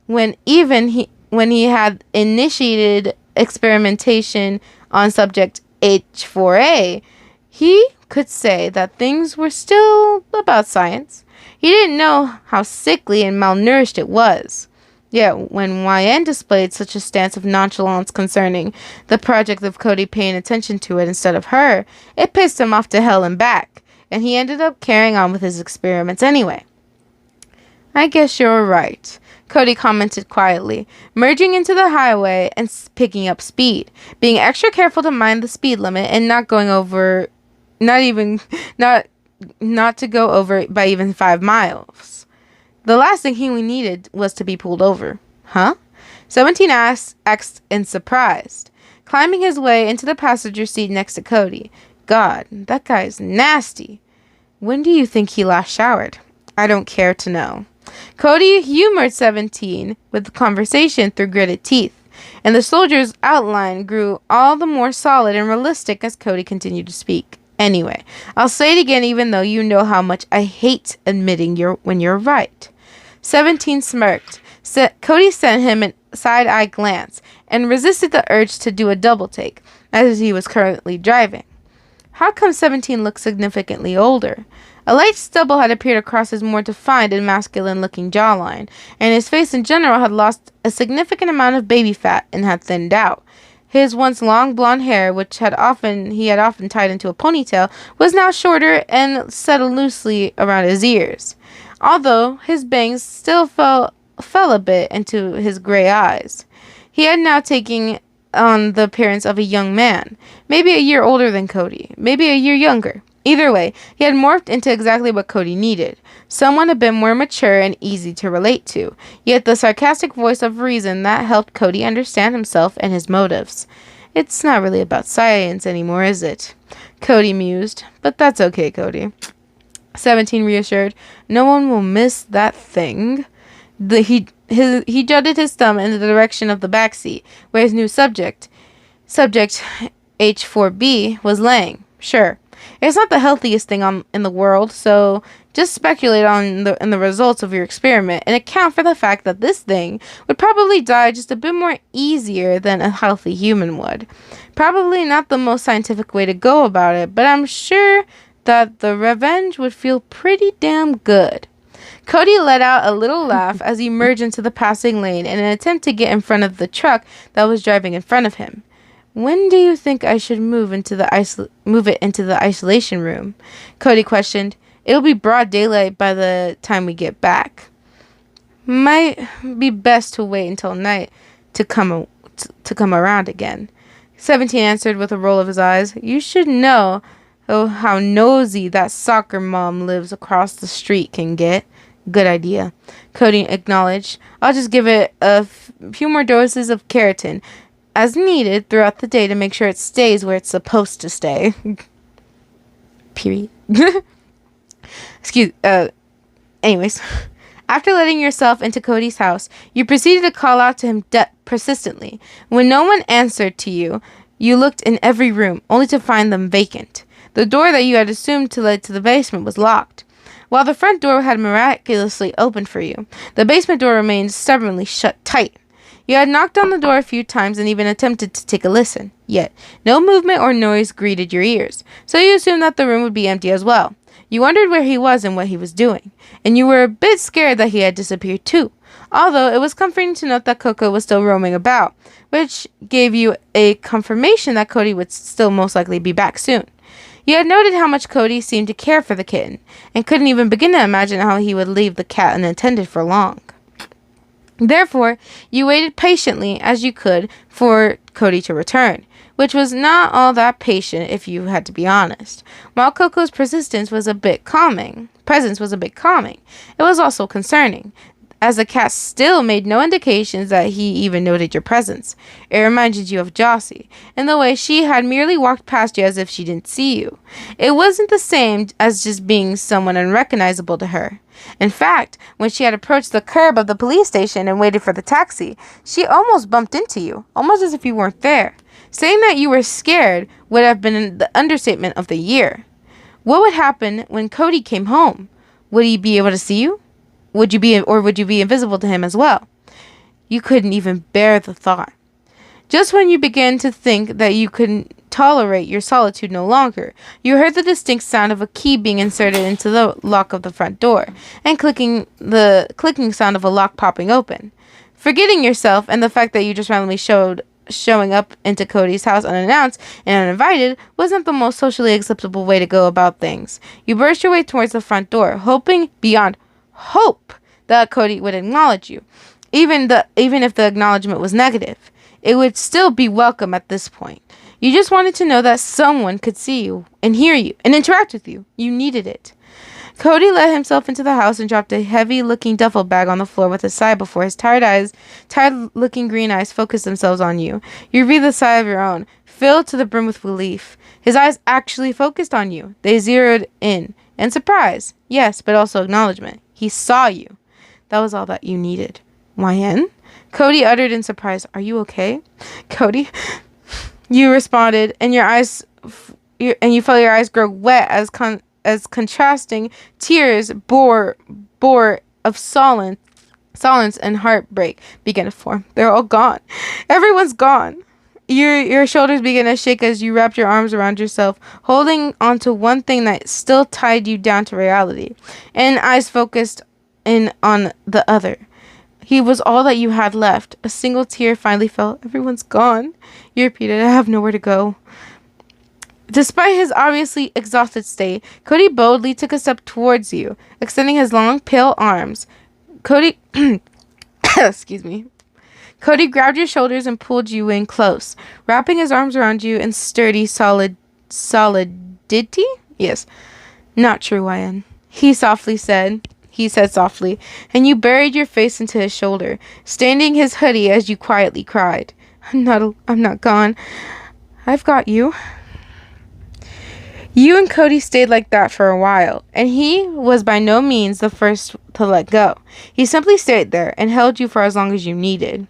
when he had initiated experimentation on subject H4A, he could say that things were still about science. He didn't know how sickly and malnourished it was. Yet, when YN displayed such a stance of nonchalance concerning the project of Cody paying attention to it instead of her, it pissed him off to hell and back, and he ended up carrying on with his experiments anyway. "I guess you're right," Cody commented quietly, merging into the highway and picking up speed, being extra careful to mind the speed limit and not to go over by even 5 miles. The last thing he needed was to be pulled over. "Huh?" 17 asked in surprise, climbing his way into the passenger seat next to Cody. "God, that guy's nasty. When do you think he last showered?" "I don't care to know." Cody humored 17 with the conversation through gritted teeth, and the soldier's outline grew all the more solid and realistic as Cody continued to speak. "Anyway, I'll say it again even though you know how much I hate admitting when you're right." 17 smirked. Cody sent him a side-eye glance and resisted the urge to do a double take, as he was currently driving. How come 17 looked significantly older? A light stubble had appeared across his more defined and masculine-looking jawline, and his face in general had lost a significant amount of baby fat and had thinned out. His once long blonde hair, which he had often tied into a ponytail, was now shorter and settled loosely around his ears, although his bangs still fell a bit into his gray eyes. He had now taken on the appearance of a young man, maybe a year older than Cody, maybe a year younger. Either way, he had morphed into exactly what Cody needed, someone a bit more mature and easy to relate to, yet the sarcastic voice of reason that helped Cody understand himself and his motives. "It's not really about science anymore, is it?" Cody mused, "But that's okay, Cody." 17 reassured, "No one will miss that thing." He jutted his thumb in the direction of the back seat, where his new subject H4B, was laying. "Sure. It's not the healthiest thing in the world, so just speculate on the results of your experiment and account for the fact that this thing would probably die just a bit more easier than a healthy human would. Probably not the most scientific way to go about it, but I'm sure that the revenge would feel pretty damn good." Cody let out a little laugh as he merged into the passing lane in an attempt to get in front of the truck that was driving in front of him. "When do you think I should move it into the isolation room?" Cody questioned. "It'll be broad daylight by the time we get back." "Might be best to wait until night to come around again," 17 answered with a roll of his eyes. "You should know how nosy that soccer mom lives across the street can get." "Good idea," Cody acknowledged. "I'll just give it a few more doses of keratin as needed throughout the day to make sure it stays where it's supposed to stay." Period. Anyways, after letting yourself into Cody's house, you proceeded to call out to him persistently. When no one answered to you, you looked in every room, only to find them vacant. The door that you had assumed to lead to the basement was locked. While the front door had miraculously opened for you, the basement door remained stubbornly shut tight. You had knocked on the door a few times and even attempted to take a listen, yet no movement or noise greeted your ears, so you assumed that the room would be empty as well. You wondered where he was and what he was doing, and you were a bit scared that he had disappeared too, although it was comforting to note that Coco was still roaming about, which gave you a confirmation that Cody would still most likely be back soon. You had noted how much Cody seemed to care for the kitten, and couldn't even begin to imagine how he would leave the cat unattended for long. Therefore, you waited patiently as you could for Cody to return, which was not all that patient if you had to be honest. While Coco's presence was a bit calming, it was also concerning, as the cat still made no indications that he even noted your presence. It reminded you of Jossie, in the way she had merely walked past you as if she didn't see you. It wasn't the same as just being someone unrecognizable to her. In fact, when she had approached the curb of the police station and waited for the taxi, she almost bumped into you, almost as if you weren't there. Saying that you were scared would have been the understatement of the year. What would happen when Cody came home? Would he be able to see you? Would you be invisible to him as well? You couldn't even bear the thought. Just when you began to think that you couldn't tolerate your solitude no longer, you heard the distinct sound of a key being inserted into the lock of the front door, and the clicking sound of a lock popping open. Forgetting yourself and the fact that you just randomly showing up into Cody's house unannounced and uninvited wasn't the most socially acceptable way to go about things. You burst your way towards the front door, hoping beyond hope that Cody would acknowledge you. Even if the acknowledgement was negative, it would still be welcome at this point. You just wanted to know that someone could see you and hear you and interact with you. You needed it. Cody let himself into the house and dropped a heavy-looking duffel bag on the floor with a sigh before his tired-looking green eyes focused themselves on you. You breathed a sigh of your own, filled to the brim with relief. His eyes actually focused on you. They zeroed in. And surprise. Yes, but also acknowledgement. He saw you. That was all that you needed. YN? Cody uttered in surprise, "Are you okay?" Cody, you responded, and you felt your eyes grow wet as contrasting tears bore of solace and heartbreak began to form. They're all gone. Everyone's gone. Your shoulders began to shake as you wrapped your arms around yourself, holding onto one thing that still tied you down to reality, and eyes focused in on the other. He was all that you had left. A single tear finally fell. Everyone's gone. You repeated, "I have nowhere to go." Despite his obviously exhausted state, Cody boldly took a step towards you, extending his long, pale arms. Cody excuse me. Cody grabbed your shoulders and pulled you in close, wrapping his arms around you in sturdy solidity? Yes. "Not true, YN. He said softly, and you buried your face into his shoulder, staining his hoodie as you quietly cried. I'm not gone. I've got you." You and Cody stayed like that for a while, and he was by no means the first to let go. He simply stayed there and held you for as long as you needed.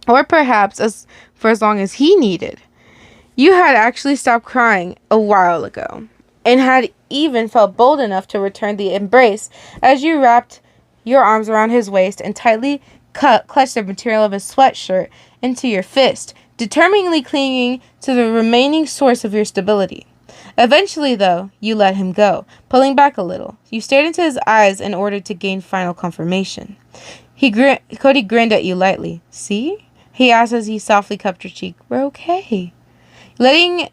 Or perhaps for as long as he needed. You had actually stopped crying a while ago, and had even felt bold enough to return the embrace as you wrapped your arms around his waist and tightly clutched the material of his sweatshirt into your fist, determinedly clinging to the remaining source of your stability. Eventually, though, you let him go, pulling back a little. You stared into his eyes in order to gain final confirmation. Cody grinned at you lightly. "See?" he asked as he softly cupped your cheek. "We're okay." Letting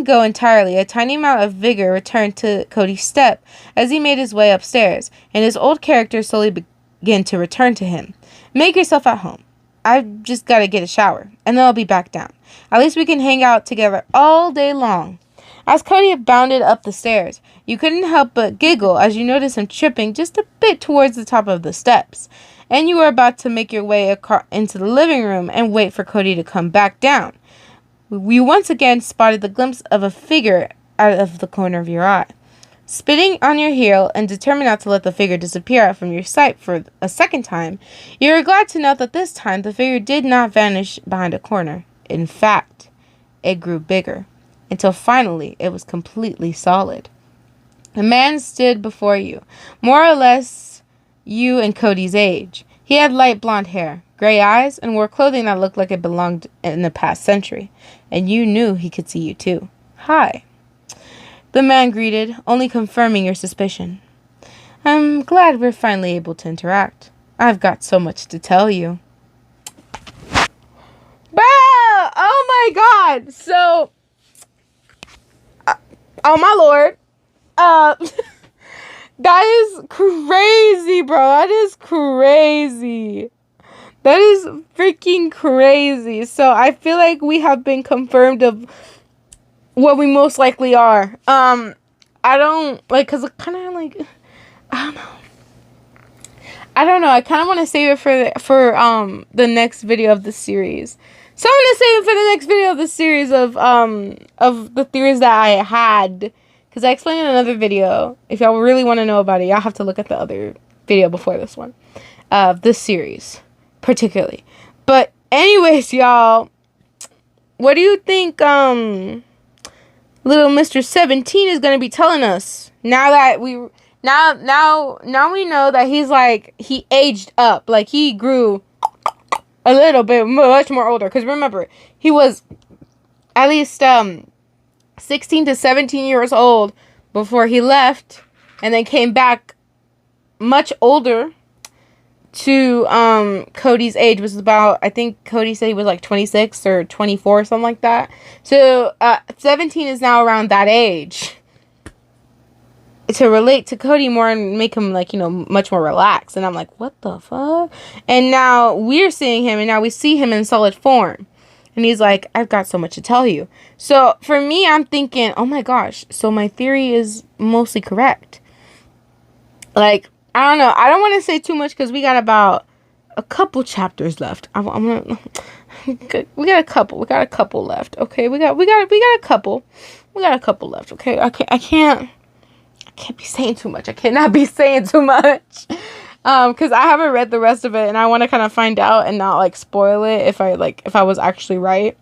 go entirely, a tiny amount of vigor returned to Cody's step as he made his way upstairs, and his old character slowly began to return to him. "Make yourself at home. I've just got to get a shower, and then I'll be back down. At least we can hang out together all day long." As Cody bounded up the stairs, you couldn't help but giggle as you noticed him tripping just a bit towards the top of the steps, and you were about to make your way into the living room and wait for Cody to come back down. You once again spotted the glimpse of a figure out of the corner of your eye. Spitting on your heel and determined not to let the figure disappear from your sight for a second time, you were glad to note that this time the figure did not vanish behind a corner. In fact, it grew bigger, until finally it was completely solid. A man stood before you, more or less you and Cody's age. He had light blonde hair, gray eyes, and wore clothing that looked like it belonged in the past century. And you knew he could see you too. "Hi," the man greeted, only confirming your suspicion. "I'm glad we're finally able to interact. I've got so much to tell you." Bruh! Oh my god! So, oh my lord. That is crazy, bro. That is crazy. That is freaking crazy. So I feel like we have been confirmed of what we most likely are. I don't, like, because it kind of, like, I don't know. I don't know. I kind of want to save it for the next video of the series. So I'm gonna save it for the next video of the series of the theories that I had, because I explained in another video. If y'all really want to know about it, y'all have to look at the other video before this one of this series particularly. But anyways, y'all, what do you think little Mr. 17 is gonna be telling us now that we know that he's like, he aged up, like he grew a little bit much more older, because remember, he was at least 16 to 17 years old before he left, and then came back much older to Cody's age, which was about, I think Cody said he was like 26 or 24, something like that. So 17 is now around that age to relate to Cody more and make him, like, you know, much more relaxed. And I'm like, what the fuck? And now we're seeing him, and now we see him in solid form. And he's like, I've got so much to tell you. So for me, I'm thinking, oh my gosh, so my theory is mostly correct. Like, I don't know. I don't want to say too much because we got about a couple chapters left. I'm gonna, we got a couple. We got a couple left. Okay, we got a couple. We got a couple left. Okay, I can't be saying too much. I cannot be saying too much. Because I haven't read the rest of it, and I want to kind of find out and not, like, spoil it if I was actually right.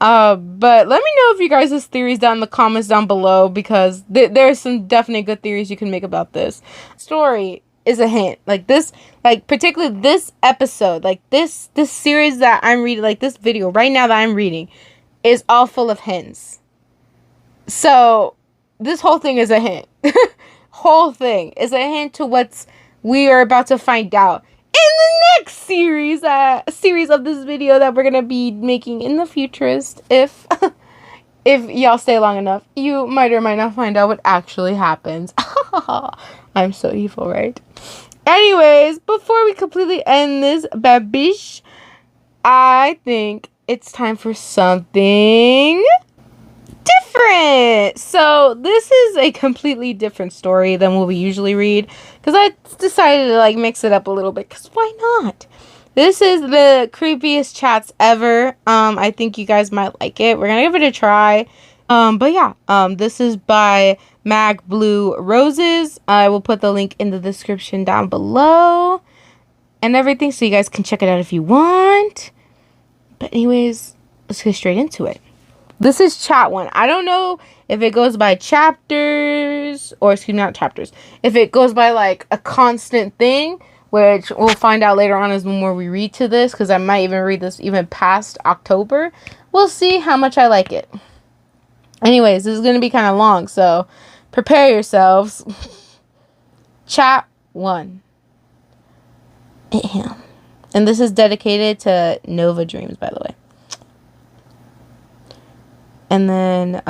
But let me know if you guys' theories down in the comments down below, because there's some definitely good theories you can make about this. Story is a hint. Like this, like particularly this episode, like this series that I'm reading, like this video right now that I'm reading, is all full of hints. So this whole thing is a hint. Whole thing is a hint to what's we are about to find out in the next series of this video that we're gonna be making in the futurist. If y'all stay long enough, you might or might not find out what actually happens. I'm so evil, right? Anyways, before we completely end this babish, I think it's time for something different. So this is a completely different story than what we usually read, because I decided to like mix it up a little bit, because why not? This is the creepiest chats ever. I think you guys might like it. We're gonna give it a try. But yeah, this is by Mag Blue Roses. I will put the link in the description down below and everything, so you guys can check it out if you want. But anyways, let's get straight into it. This is chat 1. I don't know if it goes by chapters, or excuse me, not chapters. If it goes by like a constant thing, which we'll find out later on as more we read to this, because I might even read this even past October. We'll see how much I like it. Anyways, this is going to be kind of long, so prepare yourselves. Chat 1. And this is dedicated to Nova Dreams, by the way. And then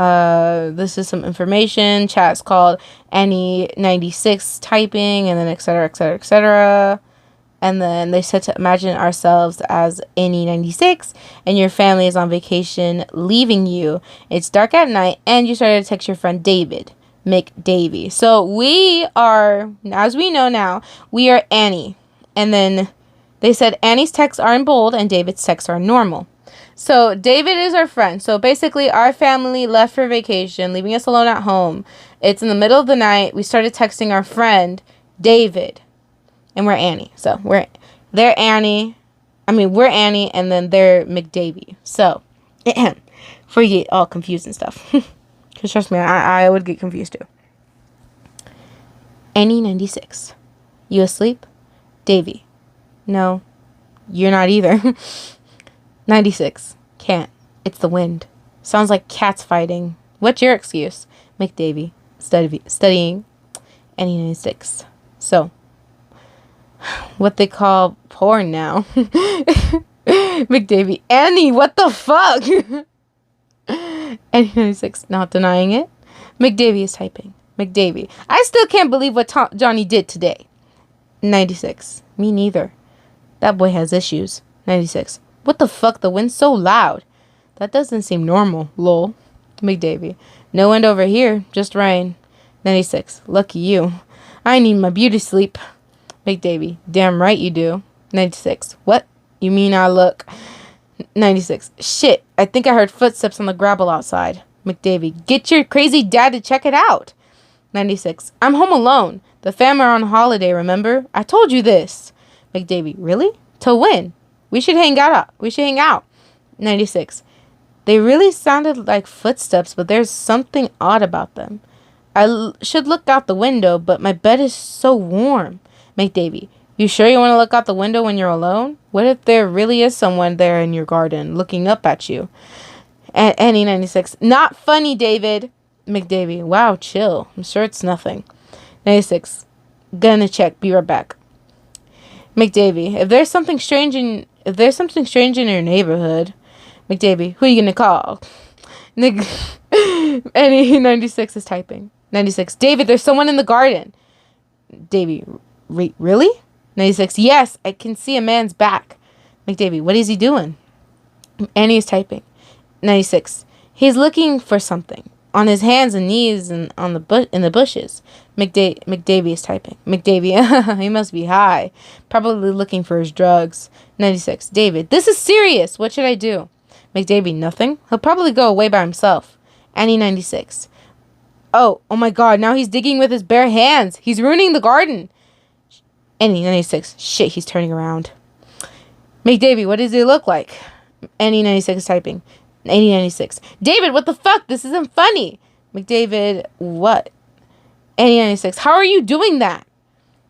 this is some information. Chat's called Annie96 typing, and then etc, etc, etc. And then they said to imagine ourselves as Annie96, and your family is on vacation leaving you. It's dark at night, and you started to text your friend David, McDavie. So we are, as we know now, we are Annie. And then they said Annie's texts are in bold, and David's texts are normal. So David is our friend. So basically our family left for vacation, leaving us alone at home. It's in the middle of the night. We started texting our friend David, and we're Annie. So we're Annie, and then they're McDavie. So before you get all confused and stuff, because trust me, I would get confused too. Annie96, you asleep? Davy, no, you're not either. 96. Can't. It's the wind. Sounds like cats fighting. What's your excuse? McDavie. Studying. Annie 96. So, what they call porn now. McDavie. Annie, what the fuck? Annie 96. Not denying it. McDavie is typing. McDavie. I still can't believe what Johnny did today. 96. Me neither. That boy has issues. 96. What the fuck? The wind's so loud. That doesn't seem normal. Lol. McDavie. No wind over here. Just rain. 96. Lucky you. I need my beauty sleep. McDavie, damn right you do. 96, what? You mean I look? 96, shit, I think I heard footsteps on the gravel outside. McDavie, get your crazy dad to check it out. 96, I'm home alone. The fam are on holiday, remember? I told you this. McDavie, really? Till when? We should hang out. 96, they really sounded like footsteps, but there's something odd about them. I should look out the window, but my bed is so warm. McDavie, you sure you want to look out the window when you're alone? What if there really is someone there in your garden looking up at you? Annie 96, not funny, David. McDavie, wow, chill. I'm sure it's nothing. 96, gonna check. Be right back. McDavie, if there's something strange in your neighborhood, McDavie, who are you gonna call? Annie 96 is typing. 96, David, there's someone in the garden. Davey, really? 96, yes, I can see a man's back. McDavie, what is he doing? Annie is typing. 96, he's looking for something on his hands and knees and in the bushes. McDavie is typing. McDavie, he must be high, probably looking for his drugs. 96, David, this is serious. What should I do? McDavie, nothing. He'll probably go away by himself. Annie 96, oh my God, now he's digging with his bare hands. He's ruining the garden. Annie 96, shit, he's turning around. McDavie, what does he look like? Annie 96 is typing. Annie 96, David, what the fuck? This isn't funny. McDavid, what? Annie 96, how are you doing that?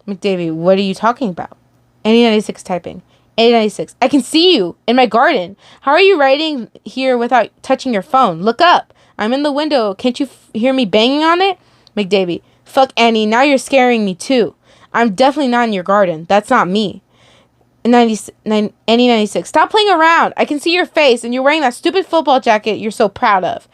McDavie, what are you talking about? Annie 96 typing. Annie 96, I can see you in my garden. How are you writing here without touching your phone? Look up. I'm in the window. Can't you hear me banging on it? McDavie, fuck Annie, now you're scaring me too. I'm definitely not in your garden. That's not me. Annie 96, stop playing around. I can see your face and you're wearing that stupid football jacket you're so proud of.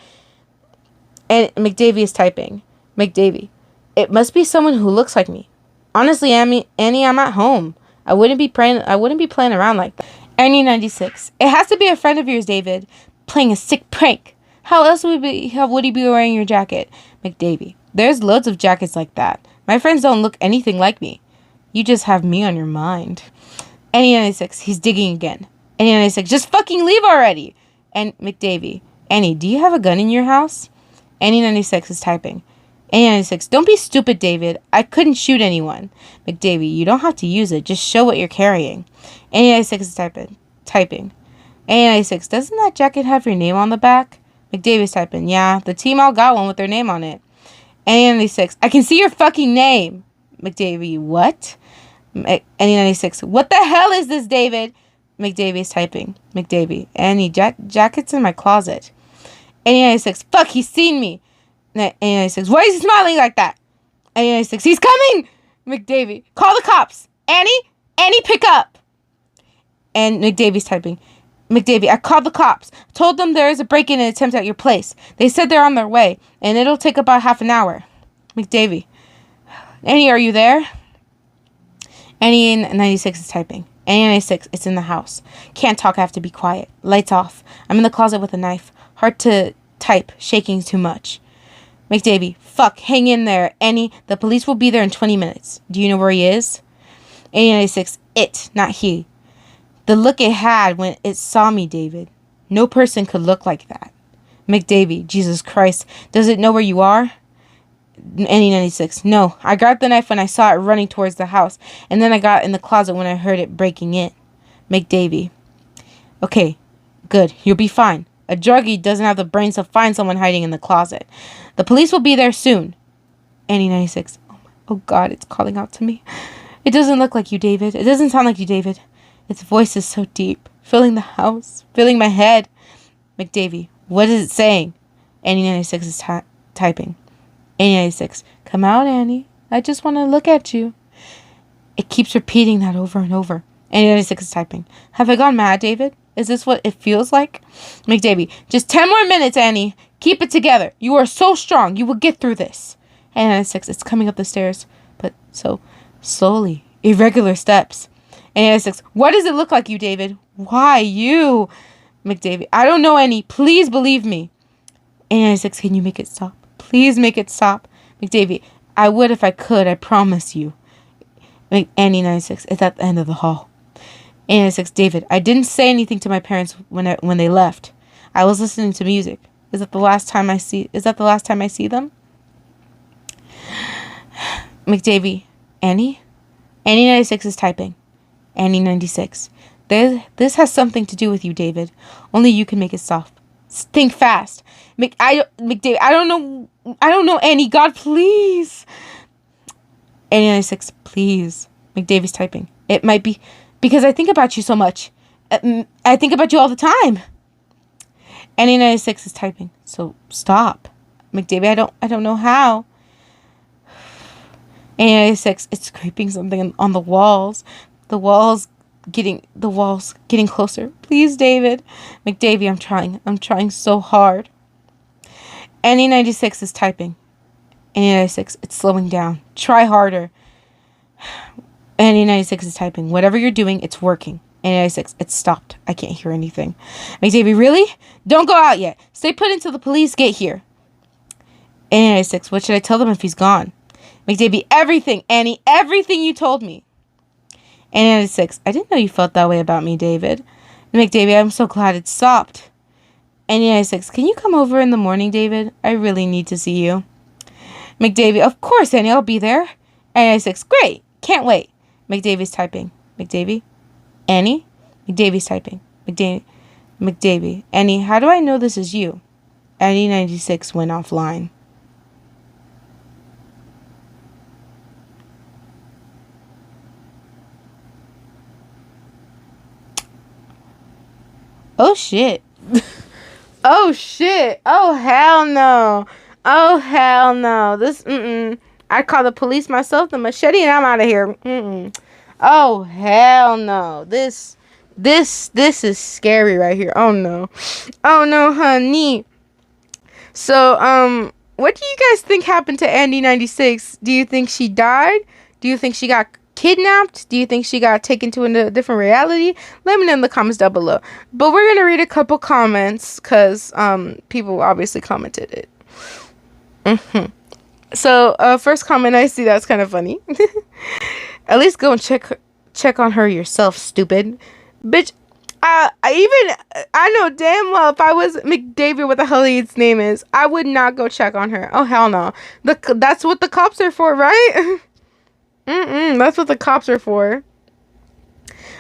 And McDavie is typing. McDavie, it must be someone who looks like me. Honestly, Annie, I'm at home. I wouldn't be playing around like that. Annie 96, it has to be a friend of yours, David, playing a sick prank. How else would he be wearing your jacket? McDavie, there's loads of jackets like that. My friends don't look anything like me. You just have me on your mind. Annie 96, he's digging again. Annie 96, just fucking leave already. And McDavie, Annie, do you have a gun in your house? Annie 96 is typing. Annie 96, don't be stupid, David. I couldn't shoot anyone. McDavie, you don't have to use it. Just show what you're carrying. Annie 96 is typing. Annie 96, doesn't that jacket have your name on the back? McDavie's typing. Yeah, the team all got one with their name on it. Annie 96, I can see your fucking name. McDavie, what? Annie 96, what the hell is this, David? McDavie is typing. McDavie, Annie, jacket's in my closet. Annie 96, fuck, he's seen me. Annie 96, why is he smiling like that? Annie 96, he's coming! McDavie, call the cops. Annie, pick up. And McDavie's typing. McDavie, I called the cops. Told them there is a break-in attempt at your place. They said they're on their way, and it'll take about half an hour. McDavie, Annie, are you there? Annie 96 is typing. Annie 96, it's in the house. Can't talk, I have to be quiet. Lights off. I'm in the closet with a knife. Hard to type, shaking too much. McDavie, fuck, hang in there. Annie, the police will be there in 20 minutes. Do you know where he is? Annie 96, it, not he. The look it had when it saw me, David. No person could look like that. McDavie, Jesus Christ, does it know where you are? Annie 96, no. I grabbed the knife when I saw it running towards the house, and then I got in the closet when I heard it breaking in. McDavie, okay, good, you'll be fine. A druggie doesn't have the brains to find someone hiding in the closet. The police will be there soon. Annie 96, oh God, it's calling out to me. It doesn't look like you, David. It doesn't sound like you, David. Its voice is so deep, filling the house, filling my head. McDavie, what is it saying? Annie 96 is typing. Annie 96, come out, Annie. I just want to look at you. It keeps repeating that over and over. Annie 96 is typing. Have I gone mad, David? Is this what it feels like? McDavie, just 10 more minutes, Annie. Keep it together. You are so strong. You will get through this. Annie 96, it's coming up the stairs, but so slowly, irregular steps. Annie 96, what does it look like you, David? Why you? McDavie, I don't know, Annie. Please believe me. Annie 96, can you make it stop? Please make it stop. McDavie, I would if I could, I promise you. Annie 96, it's at the end of the hall. Annie 96, David, I didn't say anything to my parents when they left. I was listening to music. Is that the last time I see them? McDavie, Annie? Annie 96 is typing. Annie 96. This has something to do with you, David. Only you can make it stop. Think fast. McDavie, I don't know, Annie. God, please. Annie 96, please. McDavie's typing. It might be because I think about you so much. I think about you all the time. Annie 96 is typing. So stop. McDavie, I don't know how. Annie 96, it's scraping something on the walls. The walls getting closer. Please, David. McDavie, I'm trying so hard. Annie 96 is typing. Annie 96, it's slowing down. Try harder. Annie 96 is typing. Whatever you're doing, it's working. Annie 96, it's stopped. I can't hear anything. McDavie, really? Don't go out yet. Stay put until the police get here. Annie 96, what should I tell them if he's gone? McDavie, everything, Annie, everything you told me. Annie 96, I didn't know you felt that way about me, David. McDavie, I'm so glad it stopped. Annie 96, can you come over in the morning, David? I really need to see you. McDavie, of course, Annie, I'll be there. Annie 96, great, can't wait. McDavie's typing. McDavie? Annie? McDavie's typing. McDavie. Annie, how do I know this is you? Annie 96 went offline. Oh, shit. Oh, shit. Oh, hell no. Oh, hell no. This, I call the police myself, the machete, and I'm out of here. Oh, hell no. This is scary right here. Oh, no. Oh, no, honey. So, what do you guys think happened to Andy 96? Do you think she died? Do you think she got kidnapped? Do you think she got taken to a different reality? Let me know in the comments down below. But we're gonna read a couple comments because people obviously commented it. So first comment I see that's kind of funny. At least go and check on her yourself, stupid bitch. I know damn well if I was McDavie, what the hell his name is, I would not go check on her. Oh hell no. That's what the cops are for, right? That's what the cops are for.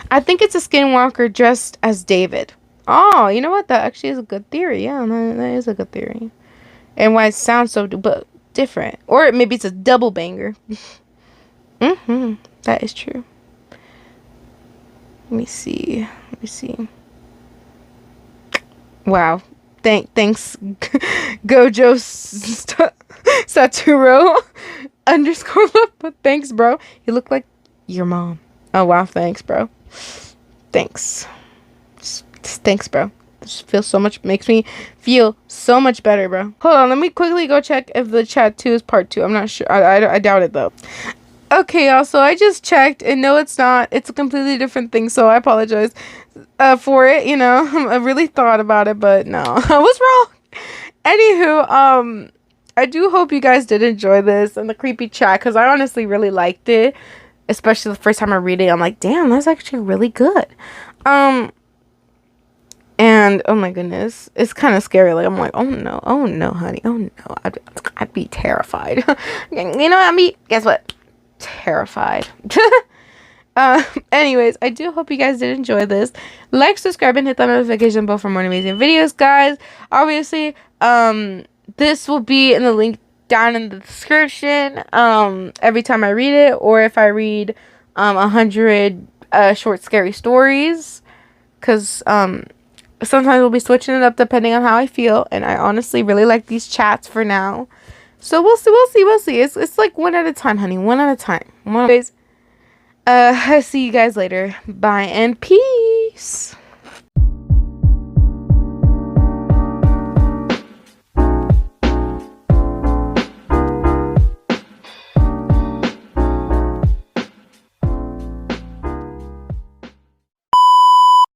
I think it's a skinwalker dressed as David. Oh, you know what? That actually is a good theory. Yeah, that is a good theory. And why it sounds so different. Or maybe it's a double banger. That is true. Let me see. Wow. Thanks, Gojo Saturo _love, but thanks, bro. You look like your mom. Oh wow, thanks, bro. Thanks, bro. This feels so much, makes me feel so much better, bro. Hold on, let me quickly go check if the chat 2 is part 2. I'm not sure. I doubt it though. Okay, y'all, so I just checked, and no, it's not. It's a completely different thing, so I apologize for it, you know. I really thought about it, but no, I was wrong. Anywho, I do hope you guys did enjoy this and the creepy chat, because I honestly really liked it, especially the first time I read it. I'm like, damn, that's actually really good. And oh my goodness, it's kind of scary. Like, I'm like, oh no, honey, oh no, I'd be terrified. You know what I mean? Guess what? Terrified. Anyways, I do hope you guys did enjoy this. Like, subscribe, and hit that notification bell for more amazing videos, guys. Obviously, this will be in the link down in the description every time I read it, or if I read 100 short scary stories, because sometimes we'll be switching it up depending on how I feel, and I honestly really like these chats for now. So we'll see. It's like one at a time, honey. One at a time. Anyways, I'll see you guys later. Bye and peace.